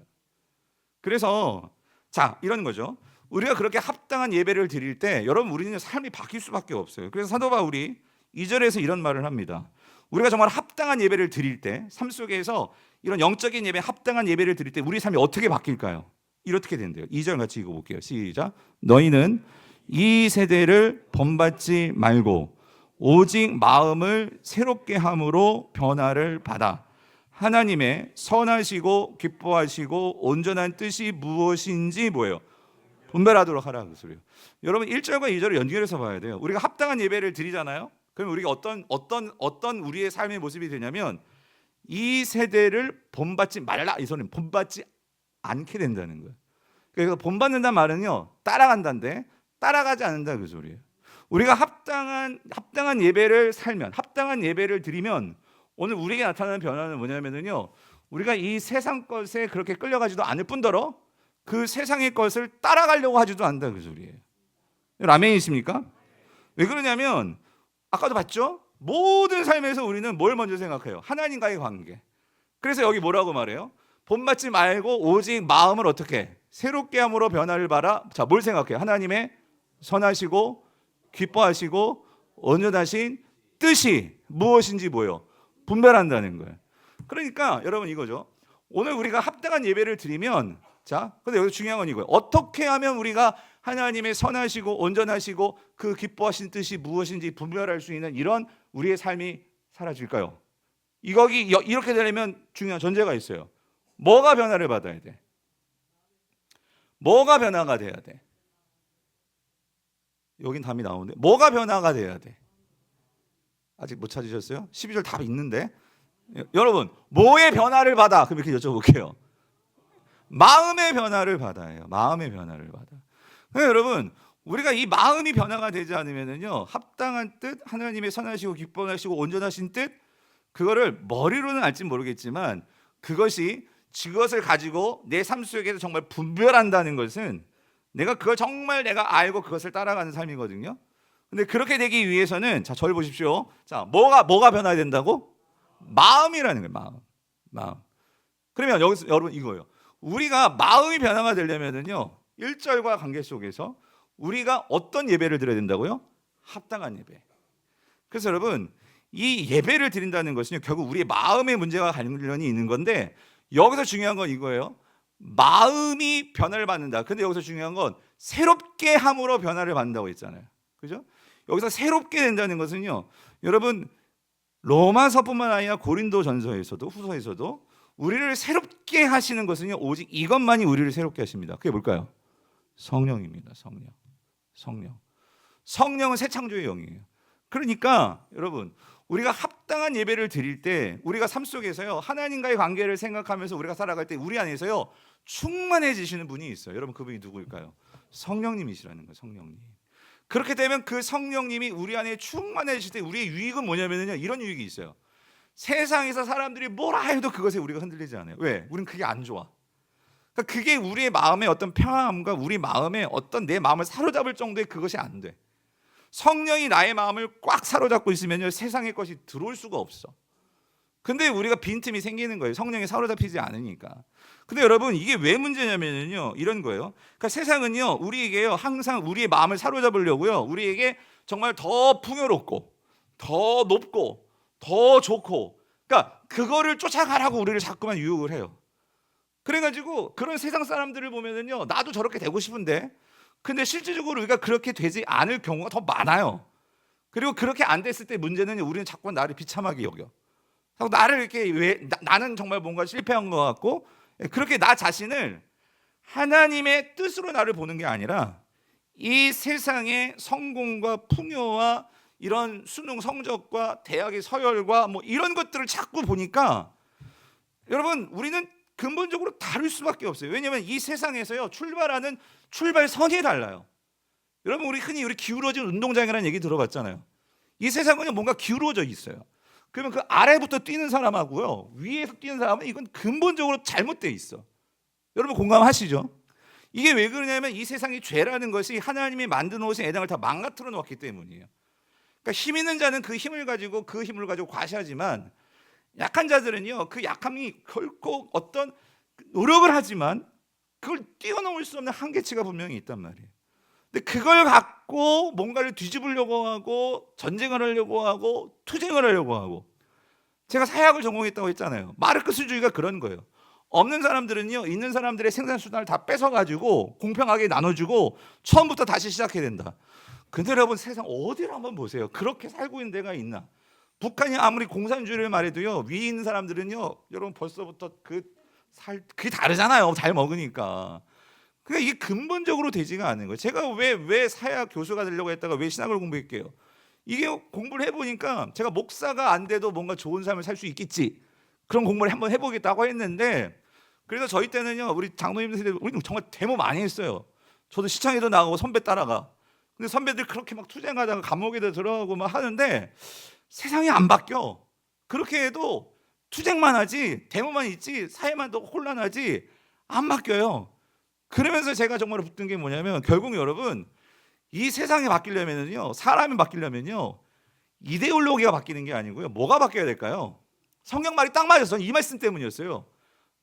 그래서 자 이런 거죠. 우리가 그렇게 합당한 예배를 드릴 때 여러분 우리는 삶이 바뀔 수밖에 없어요. 그래서 사도 바울이 2절에서 이런 말을 합니다. 우리가 정말 합당한 예배를 드릴 때 삶 속에서 이런 영적인 예배, 합당한 예배를 드릴 때 우리 삶이 어떻게 바뀔까요? 이렇게 된대요. 2절 같이 읽어볼게요. 시작. 너희는 이 세대를 본받지 말고 오직 마음을 새롭게 함으로 변화를 받아 하나님의 선하시고 기뻐하시고 온전한 뜻이 무엇인지 뭐예요? 분별하도록 하라 그 소리예요. 여러분 1절과 2절을 연결해서 봐야 돼요. 우리가 합당한 예배를 드리잖아요. 그럼 우리가 어떤 우리의 삶의 모습이 되냐면 이 세대를 본받지 말라, 이 소리는 본받지 않게 된다는 거예요. 그래서 본받는다는 말은요 따라간다인데 따라가지 않는다 그 소리예요. 우리가 합당한 예배를 살면, 합당한 예배를 드리면 오늘 우리에게 나타나는 변화는 뭐냐면요 우리가 이 세상 것에 그렇게 끌려가지도 않을 뿐더러 그 세상의 것을 따라가려고 하지도 않는다 그 소리예요. 아멘이십니까? 왜 그러냐면 아까도 봤죠? 모든 삶에서 우리는 뭘 먼저 생각해요? 하나님과의 관계. 그래서 여기 뭐라고 말해요? 본받지 말고 오직 마음을 어떻게? 새롭게 함으로 변화를 받아. 자, 뭘 생각해요? 하나님의 선하시고 기뻐하시고 온전하신 뜻이 무엇인지 뭐예요? 분별한다는 거예요. 그러니까 여러분 이거죠. 오늘 우리가 합당한 예배를 드리면 자, 근데 여기서 중요한 건 이거예요. 어떻게 하면 우리가 하나님의 선하시고 온전하시고 그 기뻐하신 뜻이 무엇인지 분별할 수 있는 이런 우리의 삶이 사라질까요? 이렇게 되려면 중요한 전제가 있어요. 뭐가 변화를 받아야 돼? 뭐가 변화가 돼야 돼? 여긴 답이 나오는데 뭐가 변화가 돼야 돼? 아직 못 찾으셨어요? 12절 답이 있는데 여러분 뭐의 변화를 받아? 그럼 이렇게 여쭤볼게요. 마음의 변화를 받아요. 마음의 변화를 받아. 그러니까 여러분 우리가 이 마음이 변화가 되지 않으면요 합당한 뜻, 하나님의 선하시고 기뻐하시고 온전하신 뜻 그거를 머리로는 알지 모르겠지만 그것을 가지고 내 삶 속에서 정말 분별한다는 것은 그걸 정말 내가 알고 그것을 따라가는 삶이거든요. 근데 그렇게 되기 위해서는 자 저를 보십시오. 자 뭐가 변화해야 된다고? 마음이라는 거예요. 마음. 그러면 여기서 여러분 이거예요. 우리가 마음이 변화가 되려면은요 1절과 관계 속에서 우리가 어떤 예배를 드려야 된다고요? 합당한 예배. 그래서 여러분 이 예배를 드린다는 것은요 결국 우리의 마음의 문제가 관련이 있는 건데 여기서 중요한 건 이거예요. 마음이 변화를 받는다. 근데 여기서 중요한 건 새롭게 함으로 변화를 받는다고 했잖아요. 그죠? 여기서 새롭게 된다는 것은요 여러분 로마서뿐만 아니라 고린도전서에서도 후서에서도 우리를 새롭게 하시는 것은요 오직 이것만이 우리를 새롭게 하십니다. 그게 뭘까요? 성령입니다. 성령은 새 창조의 영이에요. 그러니까 여러분 우리가 합당한 예배를 드릴 때 우리가 삶 속에서요 하나님과의 관계를 생각하면서 우리가 살아갈 때 우리 안에서요 충만해지시는 분이 있어요. 여러분 그분이 누구일까요? 성령님이시라는 거예요. 성령님. 그렇게 되면 그 성령님이 우리 안에 충만해지실 때 우리의 유익은 뭐냐면요 이런 유익이 있어요. 세상에서 사람들이 뭐라 해도 그것에 우리가 흔들리지 않아요. 왜? 우린 그게 안 좋아. 그러니까 그게 우리의 마음의 어떤 평안함과 우리 마음의 어떤 내 마음을 사로잡을 정도의 그것이 안 돼. 성령이 나의 마음을 꽉 사로잡고 있으면요, 세상의 것이 들어올 수가 없어. 근데 우리가 빈틈이 생기는 거예요. 성령이 사로잡히지 않으니까. 근데 여러분, 이게 왜 문제냐면요, 이런 거예요. 그러니까 세상은요, 우리에게요, 항상 우리의 마음을 사로잡으려고요, 우리에게 정말 더 풍요롭고 더 높고 더 좋고, 그러니까 그거를 쫓아가라고 우리를 자꾸만 유혹을 해요. 그래가지고 그런 세상 사람들을 보면은요, 나도 저렇게 되고 싶은데, 근데 실질적으로 우리가 그렇게 되지 않을 경우가 더 많아요. 그리고 그렇게 안 됐을 때 문제는 우리는 자꾸 나를 비참하게 여겨. 나를 이렇게 나는 정말 뭔가 실패한 것 같고, 그렇게 나 자신을 하나님의 뜻으로 나를 보는 게 아니라 이 세상의 성공과 풍요와 이런 수능 성적과 대학의 서열과 뭐 이런 것들을 자꾸 보니까, 여러분, 우리는 근본적으로 다를 수밖에 없어요. 왜냐하면 이 세상에서요, 출발하는 출발선이 달라요. 여러분, 우리 흔히 기울어진 운동장이라는 얘기 들어봤잖아요. 이 세상은 뭔가 기울어져 있어요. 그러면 그 아래부터 뛰는 사람하고요, 위에서 뛰는 사람은 이건 근본적으로 잘못되어 있어. 여러분 공감하시죠? 이게 왜 그러냐면 이 세상이 죄라는 것이 하나님이 만들어 놓으신 애당을 다 망가뜨려 놓았기 때문이에요. 그러니까 힘 있는 자는 그 힘을 가지고 과시하지만, 약한 자들은요, 그 약함이 결코 어떤 노력을 하지만 그걸 뛰어넘을 수 없는 한계치가 분명히 있단 말이에요. 근데 그걸 갖고 뭔가를 뒤집으려고 하고 전쟁을 하려고 하고 투쟁을 하려고 하고, 제가 사약을 전공했다고 했잖아요. 마르크스주의가 그런 거예요. 없는 사람들은요, 있는 사람들의 생산 수단을 다 뺏어가지고 공평하게 나눠주고 처음부터 다시 시작해야 된다. 근데 여러분, 세상 어디를 한번 보세요. 그렇게 살고 있는 데가 있나? 북한이 아무리 공산주의를 말해도요, 위에 있는 사람들은요, 여러분 벌써부터 그게 다르잖아요. 잘 먹으니까. 그러니까 이게 근본적으로 되지가 않는 거예요. 제가 왜 사야 교수가 되려고 했다가 왜 신학을 공부했게요? 이게 공부를 해보니까 제가 목사가 안 돼도 뭔가 좋은 삶을 살 수 있겠지, 그런 공부를 한번 해보겠다고 했는데, 그래서 저희 때는요, 우리 장로님들 세대, 우리는 정말 데모 많이 했어요. 저도 시청에도 나가고 선배 따라가. 근데 선배들 그렇게 막 투쟁하다가 감옥에도 들어가고 막 하는데 세상이 안 바뀌어. 그렇게 해도 투쟁만 하지, 데모만 있지, 사회만 더 혼란하지, 안 바뀌어요. 그러면서 제가 정말 붙든 게 뭐냐면, 결국 여러분, 이 세상이 바뀌려면요, 사람이 바뀌려면요, 이데올로기가 바뀌는 게 아니고요, 뭐가 바뀌어야 될까요? 성경 말이 딱 맞았어요. 이 말씀 때문이었어요.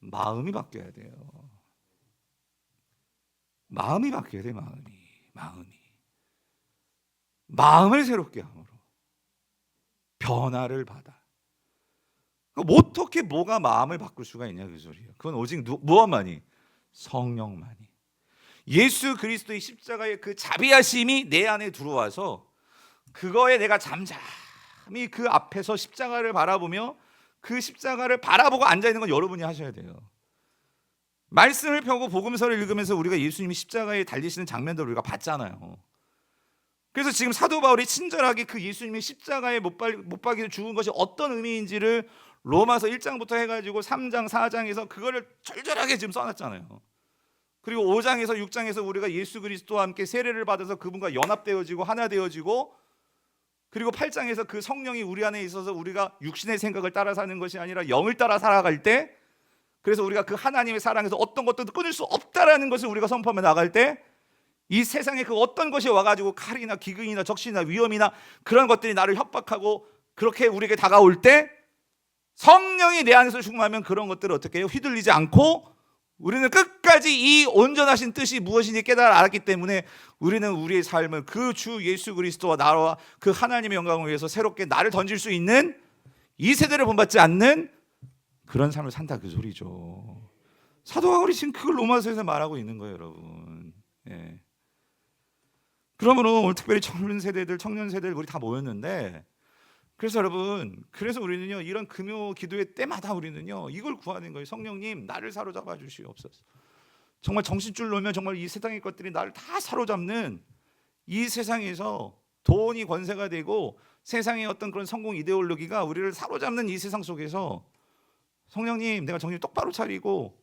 마음이 바뀌어야 돼요. 마음이 바뀌어야 돼. 마음을 새롭게 함으로 변화를 받아. 어떻게 뭐가 마음을 바꿀 수가 있냐, 그 소리예요. 그건 오직 무엇만이? 성령만이. 예수 그리스도의 십자가의 그 자비하심이 내 안에 들어와서 그거에 내가 잠잠히 그 앞에서 십자가를 바라보며 그 십자가를 바라보고 앉아있는 건 여러분이 하셔야 돼요. 말씀을 펴고 복음서를 읽으면서 우리가 예수님이 십자가에 달리시는 장면들을 우리가 봤잖아요. 그래서 지금 사도 바울이 친절하게 그 예수님이 십자가에 못 박혀 죽은 것이 어떤 의미인지를 로마서 1장부터 해가지고 3장 4장에서 그거를 절절하게 지금 써놨잖아요. 그리고 5장에서 6장에서 우리가 예수 그리스도와 함께 세례를 받아서 그분과 연합되어지고 하나 되어지고, 그리고 8장에서 그 성령이 우리 안에 있어서 우리가 육신의 생각을 따라 사는 것이 아니라 영을 따라 살아갈 때, 그래서 우리가 그 하나님의 사랑에서 어떤 것도 끊을 수 없다라는 것을 우리가 선포하며 나갈 때, 이 세상에 그 어떤 것이 와가지고 칼이나 기근이나 적신이나 위험이나 그런 것들이 나를 협박하고 그렇게 우리에게 다가올 때, 성령이 내 안에서 충만하면 그런 것들을 어떻게 해요? 휘둘리지 않고 우리는 끝까지 이 온전하신 뜻이 무엇인지 깨달아 알았기 때문에 우리는 우리의 삶을 그 주 예수 그리스도와 나와 그 하나님의 영광을 위해서 새롭게 나를 던질 수 있는, 이 세대를 본받지 않는 그런 삶을 산다, 그 소리죠. 사도 바울이 지금 그걸 로마서에서 말하고 있는 거예요, 여러분. 예. 그러므로 오늘 특별히 젊은 세대들, 청년 세대들 우리 다 모였는데, 그래서 여러분, 그래서 우리는요, 이런 금요 기도회 때마다 우리는요, 이걸 구하는 거예요. 성령님, 나를 사로잡아 주시옵소서. 정말 정신줄 놓으면 정말 이 세상의 것들이 나를 다 사로잡는, 이 세상에서 돈이 권세가 되고 세상의 어떤 그런 성공 이데올로기가 우리를 사로잡는 이 세상 속에서, 성령님, 내가 정신 똑바로 차리고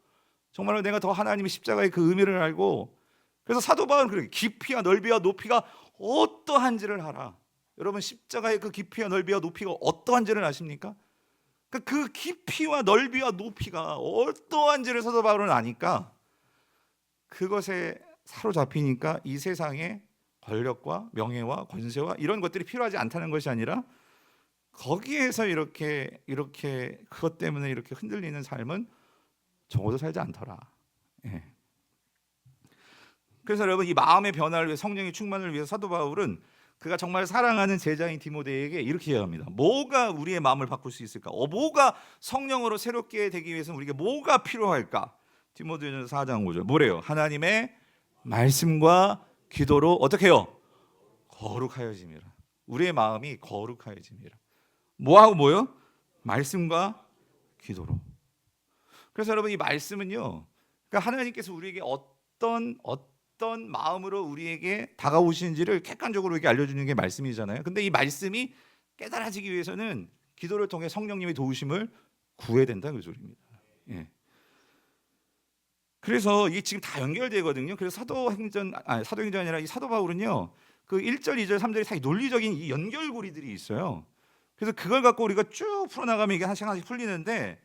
정말로 내가 더 하나님의 십자가의 그 의미를 알고, 그래서 사도 바울은 그렇게 깊이와 넓이와 높이가 어떠한지를 알아. 여러분, 십자가의 그 깊이와 넓이와 높이가 어떠한지를 아십니까? 그 깊이와 넓이와 높이가 어떠한지를 사도 바울은 아니까 그것에 사로잡히니까 이 세상에 권력과 명예와 권세와 이런 것들이 필요하지 않다는 것이 아니라 거기에서 이렇게 그것 때문에 이렇게 흔들리는 삶은 적어도 살지 않더라. 예. 그래서 여러분, 이 마음의 변화를 위해, 성령의 충만을 위해 사도 바울은 그가 정말 사랑하는 제자인 디모데에게 이렇게 얘기합니다. 뭐가 우리의 마음을 바꿀 수 있을까? 뭐가 성령으로 새롭게 되기 위해서는 우리에게 뭐가 필요할까? 디모데전서 4장 5절 뭐래요? 하나님의 말씀과 기도로 어떻게 해요? 거룩하여짐이라. 우리의 마음이 거룩하여짐이라. 뭐하고 뭐요? 말씀과 기도로. 그래서 여러분, 이 말씀은요, 그러니까 하나님께서 우리에게 어떤 마음으로 우리에게 다가오시는지를 객관적으로 이렇게 알려주는 게 말씀이잖아요. 근데 이 말씀이 깨달아지기 위해서는 기도를 통해 성령님의 도우심을 구해야 된다는 그 소리입니다. 예. 그래서 이게 지금 다 연결되거든요. 그래서 사도행전이 아니라 이 사도 바울은요, 그 1절, 2절, 3절이 사이 논리적인 이 연결고리들이 있어요. 그래서 그걸 갖고 우리가 쭉 풀어나가면 이게 하나씩 하나씩 풀리는데,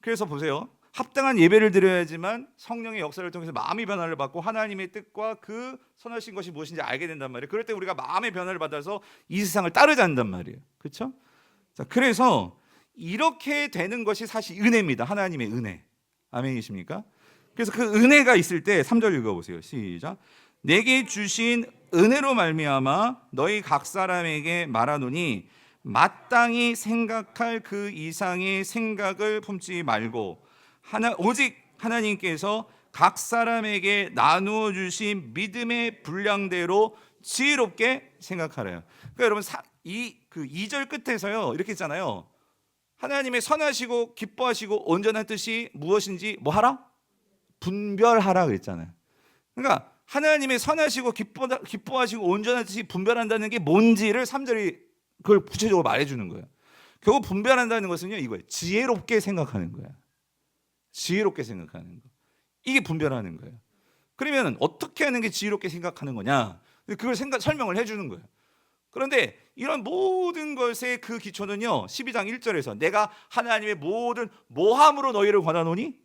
그래서 보세요. 합당한 예배를 드려야지만 성령의 역사를 통해서 마음의 변화를 받고 하나님의 뜻과 그 선하신 것이 무엇인지 알게 된단 말이에요. 그럴 때 우리가 마음의 변화를 받아서 이 세상을 따르자 한단 말이에요. 그렇죠? 자, 그래서 이렇게 되는 것이 사실 은혜입니다. 하나님의 은혜. 아멘이십니까? 그래서 그 은혜가 있을 때 3절 읽어보세요. 시작. 내게 주신 은혜로 말미암아 너희 각 사람에게 말하노니 마땅히 생각할 그 이상의 생각을 품지 말고 오직 하나님께서 각 사람에게 나누어 주신 믿음의 분량대로 지혜롭게 생각하래요. 그러니까 여러분, 그 2절 끝에서요 이렇게 있잖아요. 하나님의 선하시고 기뻐하시고 온전한 뜻이 무엇인지 뭐 하라? 분별하라 그랬잖아요. 그러니까 하나님의 선하시고 기뻐하시고 온전한 뜻이 분별한다는 게 뭔지를 3절이 그걸 구체적으로 말해주는 거예요. 결국 분별한다는 것은요 이거예요. 지혜롭게 생각하는 거예요. 지혜롭게 생각하는 거. 이게 분별하는 거예요. 그러면 어떻게 하는 게 지혜롭게 생각하는 거냐? 그걸 설명을 해주는 거예요. 그런데 이런 모든 것의 그 기초는요 12장 1절에서 내가 하나님의 모든 모함으로 너희를 권하노니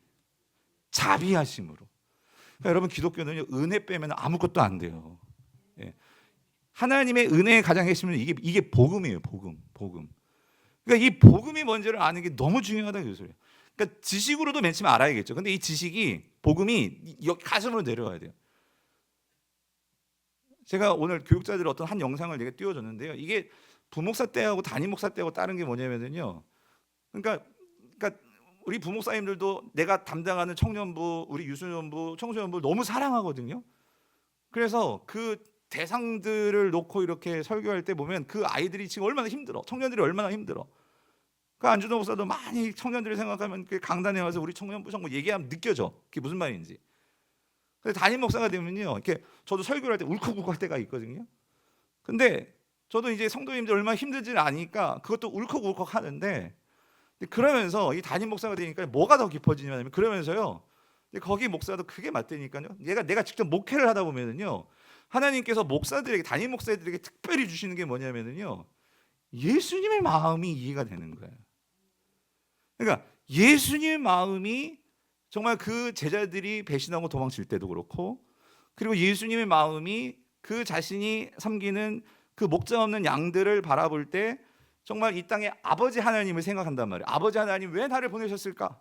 자비하심으로. 그러니까 여러분, 기독교는요 은혜 빼면 아무것도 안 돼요. 예. 하나님의 은혜의 가장 핵심은 이게 복음이에요. 복음. 그러니까 이 복음이 뭔지를 아는 게 너무 중요하다 그 소리예요. 그러니까 지식으로도 맨 처음에 알아야겠죠. 근데 이 지식이 복음이 가슴으로 내려와야 돼요. 제가 오늘 교육자들 어떤 한 영상을 내가 띄워줬는데요. 이게 부목사 때하고 담임 목사 때하고 다른 게 뭐냐면요. 그러니까 우리 부목사님들도 내가 담당하는 청년부, 우리 유소년부, 청소년부 너무 사랑하거든요. 그래서 그 대상들을 놓고 이렇게 설교할 때 보면 그 아이들이 지금 얼마나 힘들어, 청년들이 얼마나 힘들어. 그 안준호 목사도 많이 청년들을 생각하면 그 강단에 와서 우리 청년부 정부 얘기하면 느껴져. 그게 무슨 말인지. 근데 담임 목사가 되면요, 이렇게 저도 설교를 할 때 울컥울컥할 때가 있거든요. 근데 저도 이제 성도님들 얼마나 힘들지를 아니까 그것도 울컥울컥 하는데, 그러면서 이 담임 목사가 되니까 뭐가 더 깊어지냐면 그러면서요. 거기 목사도 그게 맞다니까요. 내가 직접 목회를 하다 보면은요, 하나님께서 목사들에게, 담임 목사들에게 특별히 주시는 게 뭐냐면은요, 예수님의 마음이 이해가 되는 거예요. 그러니까 예수님의 마음이 정말 그 제자들이 배신하고 도망칠 때도 그렇고, 그리고 예수님의 마음이 그 자신이 섬기는 그 목자 없는 양들을 바라볼 때 정말 이 땅에 아버지 하나님을 생각한단 말이에요. 아버지 하나님 왜 나를 보내셨을까?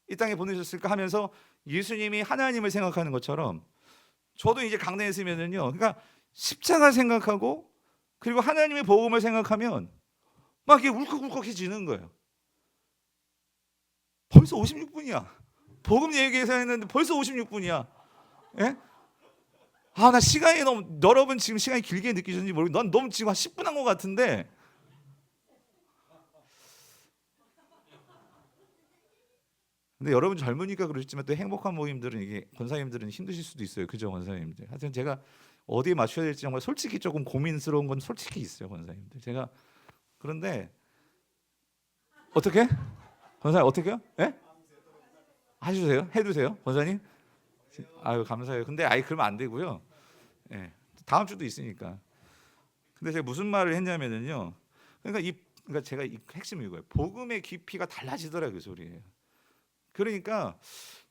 이 땅에 보내셨을까 하면서 예수님이 하나님을 생각하는 것처럼 저도 이제 강단에 있으면은요, 그러니까 십자가 생각하고 그리고 하나님의 복음을 생각하면 막 이게 울컥울컥해지는 거예요. 벌써 56분이야. 복음 얘기해서 했는데 벌써 56분이야. 예? 나 시간이 여러분 지금 시간이 길게 느끼셨는지 모르겠는데 난 너무 지금 한 10분 한 것 같은데. 근데 여러분 젊으니까 그러시지만 또 행복한 모임들은 이게 권사님들은 힘드실 수도 있어요. 그죠, 권사님들. 하여튼 제가 어디에 맞춰야 될지 정말 솔직히 조금 고민스러운 건 솔직히 있어요, 권사님들. 제가 그런데 어떻게? 권사님 어떻게요? 예? 하셔주세요. 해주세요, 권사님. 아유 감사해요. 근데 그러면 안 되고요. 예, 다음 주도 있으니까. 근데 제가 무슨 말을 했냐면은요. 그러니까 제가 이 핵심이 이거예요. 복음의 깊이가 달라지더라 그 소리예요. 그러니까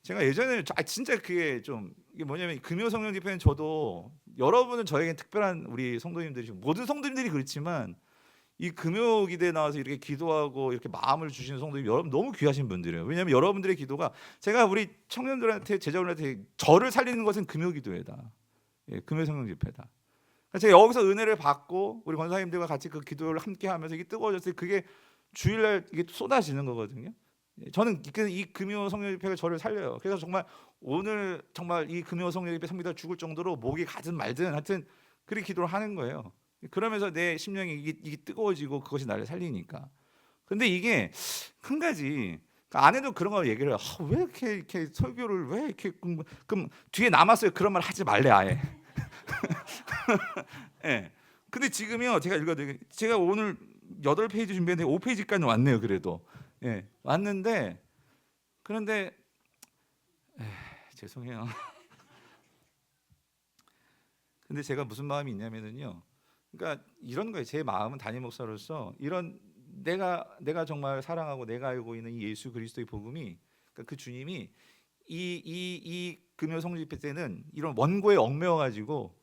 제가 예전에 진짜 그게 좀 이게 뭐냐면 금요성령 집회는 저도 여러분은 저에겐 특별한 우리 성도님들이, 모든 성도님들이 그렇지만 이 금요기도에 나와서 이렇게 기도하고 이렇게 마음을 주시는 성도님 여러분 너무 귀하신 분들이에요. 왜냐하면 여러분들의 기도가, 제가 우리 청년들한테, 제자분들한테 저를 살리는 것은 금요기도회다. 예, 금요성령 집회다. 제가 여기서 은혜를 받고 우리 권사님들과 같이 그 기도를 함께 하면서 이게 뜨거워졌을 때 그게 주일날 이게 쏟아지는 거거든요. 저는 이 금요 성령 집회가 저를 살려요. 그래서 정말 오늘 정말 이 금요 성령 집회 섬기다 죽을 정도로 목이 가든 말든 하여튼 그렇게 기도를 하는 거예요. 그러면서 내 심령이 이게 뜨거워지고 그것이 나를 살리니까. 근데 이게 한 가지, 아내도 그런 거 얘기를 해요. 왜 이렇게 설교를 왜 이렇게 그럼 뒤에 남았어요. 그런 말 하지 말래 아예. 예. 근데 지금요 제가 읽어드릴게요. 제가 오늘 8페이지 준비했는데 5페이지까지 왔네요. 그래도 예, 왔는데 그런데 죄송해요. 근데 제가 무슨 마음이 있냐면은요. 그러니까 이런 거예요. 제 마음은 담임 목사로서 이런 내가 정말 사랑하고 내가 알고 있는 이 예수 그리스도의 복음이, 그러니까 그 주님이 이 금요 성령 집회 때는 이런 원고에 얽매여 가지고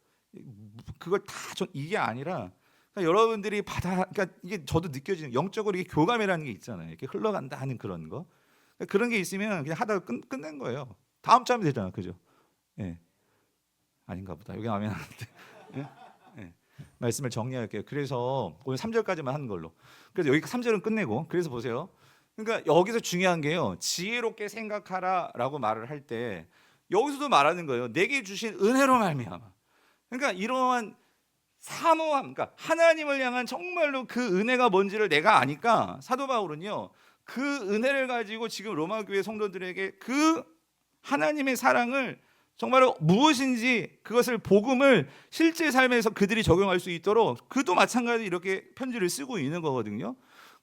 그걸 다 이게 아니라 그러니까 여러분들이 그러니까 이게 저도 느껴지는 영적으로 이게 교감이라는 게 있잖아요. 이렇게 흘러간다 하는 그런 거. 그러니까 그런 게 있으면 그냥 하다가 끝낸 거예요. 다음 주 하면 되잖아, 그죠? 예. 아닌가 보다. 여기 아멘 하는데. 예? 예. 말씀을 정리할게요. 그래서 오늘 3절까지만 하는 걸로. 그래서 여기 3절은 끝내고. 그래서 보세요. 그러니까 여기서 중요한 게요. 지혜롭게 생각하라라고 말을 할 때 여기서도 말하는 거예요. 내게 주신 은혜로 말미암아. 그러니까 이러한 사모함, 그러니까 하나님을 향한 정말로 그 은혜가 뭔지를 내가 아니까 사도 바울은요. 그 은혜를 가지고 지금 로마 교회 성도들에게 그 하나님의 사랑을 정말로 무엇인지 그것을 복음을 실제 삶에서 그들이 적용할 수 있도록 그도 마찬가지로 이렇게 편지를 쓰고 있는 거거든요.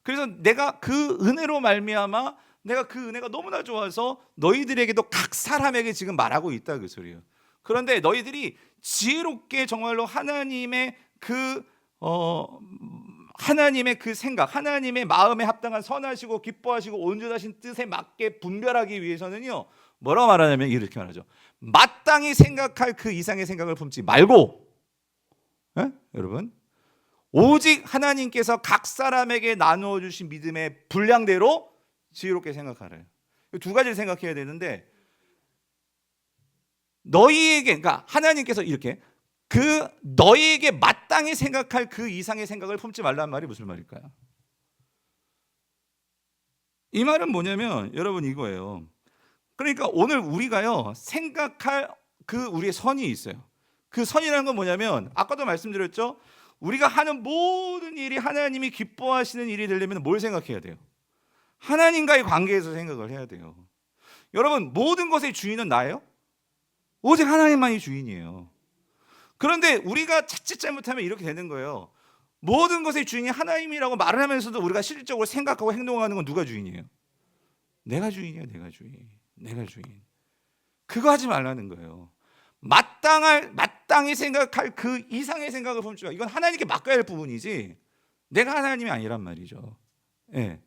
그래서 내가 그 은혜로 말미암아 내가 그 은혜가 너무나 좋아서 너희들에게도 각 사람에게 지금 말하고 있다 그 소리예요. 그런데 너희들이 지혜롭게 정말로 하나님의 하나님의 그 생각, 하나님의 마음에 합당한 선하시고 기뻐하시고 온전하신 뜻에 맞게 분별하기 위해서는요. 뭐라고 말하냐면 이렇게 말하죠. 마땅히 생각할 그 이상의 생각을 품지 말고, 여러분, 오직 하나님께서 각 사람에게 나누어 주신 믿음의 분량대로 지혜롭게 생각하래요. 두 가지를 생각해야 되는데 너희에게, 그러니까 하나님께서 이렇게 너희에게 마땅히 생각할 그 이상의 생각을 품지 말라는 말이 무슨 말일까요? 이 말은 뭐냐면 여러분 이거예요. 그러니까 오늘 우리가요 생각할 그 우리의 선이 있어요. 그 선이라는 건 뭐냐면 아까도 말씀드렸죠. 우리가 하는 모든 일이 하나님이 기뻐하시는 일이 되려면 뭘 생각해야 돼요? 하나님과의 관계에서 생각을 해야 돼요. 여러분 모든 것의 주인은 나예요? 오직 하나님만이 주인이에요. 그런데 우리가 자칫 잘못하면 이렇게 되는 거예요. 모든 것의 주인이 하나님이라고 말을 하면서도 우리가 실질적으로 생각하고 행동하는 건 누가 주인이에요? 내가 주인이에요. 내가 주인. 그거 하지 말라는 거예요. 마땅히 생각할 그 이상의 생각을 품지 마. 이건 하나님께 맡겨야 할 부분이지 내가 하나님이 아니란 말이죠. 예.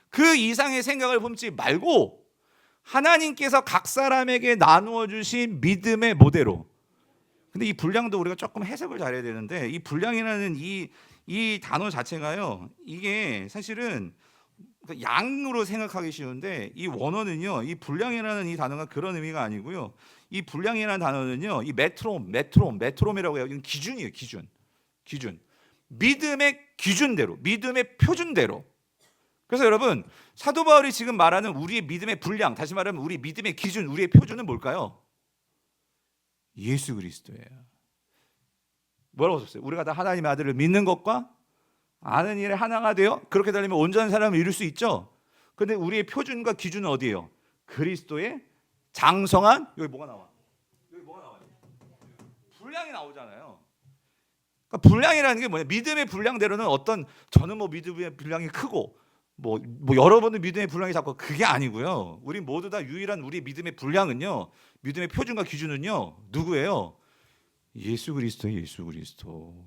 그 이상의 생각을 품지 말고 하나님께서 각 사람에게 나누어 주신 믿음의 모델로. 근데 이 분량도 우리가 조금 해석을 잘해야 되는데 이 분량이라는 이 단어 자체가요. 이게 사실은 양으로 생각하기 쉬운데 이 원어는요. 이 분량이라는 이 단어가 그런 의미가 아니고요. 이 분량이라는 단어는요. 이 메트롬이라고 해요. 이건 기준이에요. 기준. 믿음의 기준대로, 믿음의 표준대로. 그래서 여러분 사도 바울이 지금 말하는 우리의 믿음의 분량, 다시 말하면 우리 믿음의 기준, 우리의 표준은 뭘까요? 예수 그리스도예요. 뭐라고 썼어요? 우리가 다 하나님의 아들을 믿는 것과 아는 일에 하나가 되어 그렇게 되려면 온전한 사람을 이룰 수 있죠. 그런데 우리의 표준과 기준은 어디예요? 그리스도의 장성한, 여기 뭐가 나와요? 분량이 나오잖아요. 그러니까 분량이라는 게 뭐냐? 믿음의 분량대로는 저는 뭐 믿음의 분량이 크고 뭐 여러분의 믿음의 분량이 작고 그게 아니고요. 우리 모두 다 유일한 우리 믿음의 분량은요. 믿음의 표준과 기준은요. 누구예요? 예수 그리스도예요. 예수 그리스도.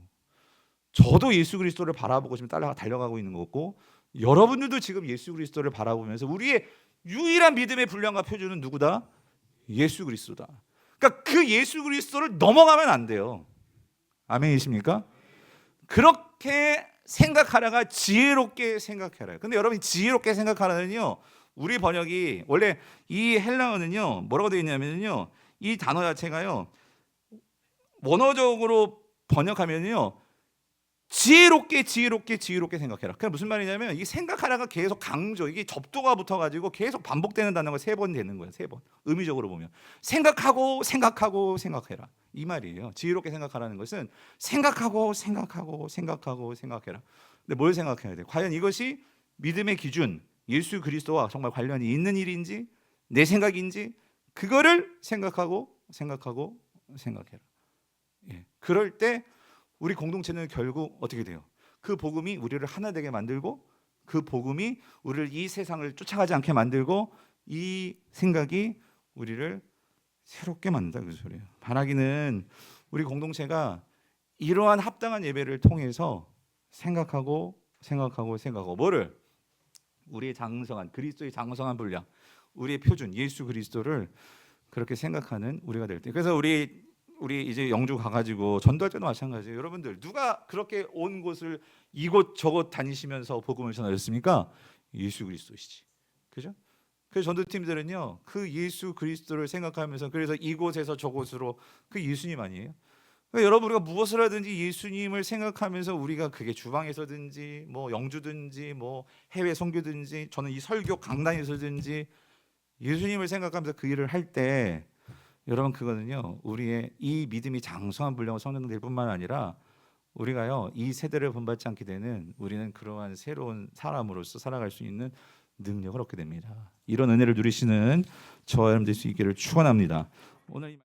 저도 예수 그리스도를 바라보고 지금 달려가고 있는 거고 여러분들도 지금 예수 그리스도를 바라보면서 우리의 유일한 믿음의 분량과 표준은 누구다? 예수 그리스도다. 그러니까 그 예수 그리스도를 넘어가면 안 돼요. 아멘이십니까? 그렇게 생각하라가 지혜롭게 생각해라. 근데 여러분이 지혜롭게 생각하라는요, 우리 번역이 원래 이 헬라어는요 뭐라고 되어 있냐면요, 이 단어 자체가요 원어적으로 번역하면요 지혜롭게 생각해라. 그게 무슨 말이냐면 이 생각하라가 계속 강조, 이게 접두가 붙어가지고 계속 반복되는 단어가 3번 되는 거예요. 3번. 의미적으로 보면 생각해라 이 말이에요. 지혜롭게 생각하라는 것은 생각해라. 근데 뭘 생각해야 돼? 과연 이것이 믿음의 기준, 예수 그리스도와 정말 관련이 있는 일인지, 내 생각인지, 그거를 생각해라. 예. 그럴 때 우리 공동체는 결국 어떻게 돼요? 그 복음이 우리를 하나 되게 만들고, 그 복음이 우리를 이 세상을 쫓아가지 않게 만들고, 이 생각이 우리를 새롭게 만든다, 그 소리예요. 바라기는 우리 공동체가 이러한 합당한 예배를 통해서 생각하고 뭐를? 우리의 장성한 그리스도의 장성한 분량, 우리의 표준 예수 그리스도를 그렇게 생각하는 우리가 될 때. 그래서 우리 이제 영주 가가지고 전도할 때도 마찬가지예요. 여러분들 누가 그렇게 온 곳을 이곳 저곳 다니시면서 복음을 전하셨습니까? 예수 그리스도시지, 그죠? 그 전도팀들은요 그 예수 그리스도를 생각하면서, 그래서 이곳에서 저곳으로, 그 예수님 아니에요? 그러니까 여러분, 우리가 무엇을 하든지 예수님을 생각하면서, 우리가 그게 주방에서든지 뭐 영주든지 뭐 해외 선교든지, 저는 이 설교 강단에서든지 예수님을 생각하면서 그 일을 할 때, 여러분 그거는요 우리의 이 믿음이 장성한 분량으로 성장될 뿐만 아니라 우리가요 이 세대를 본받지 않게 되는, 우리는 그러한 새로운 사람으로서 살아갈 수 있는 능력을 얻게 됩니다. 이런 은혜를 누리시는 저와 여러분 될 수 있기를 축원합니다. 오늘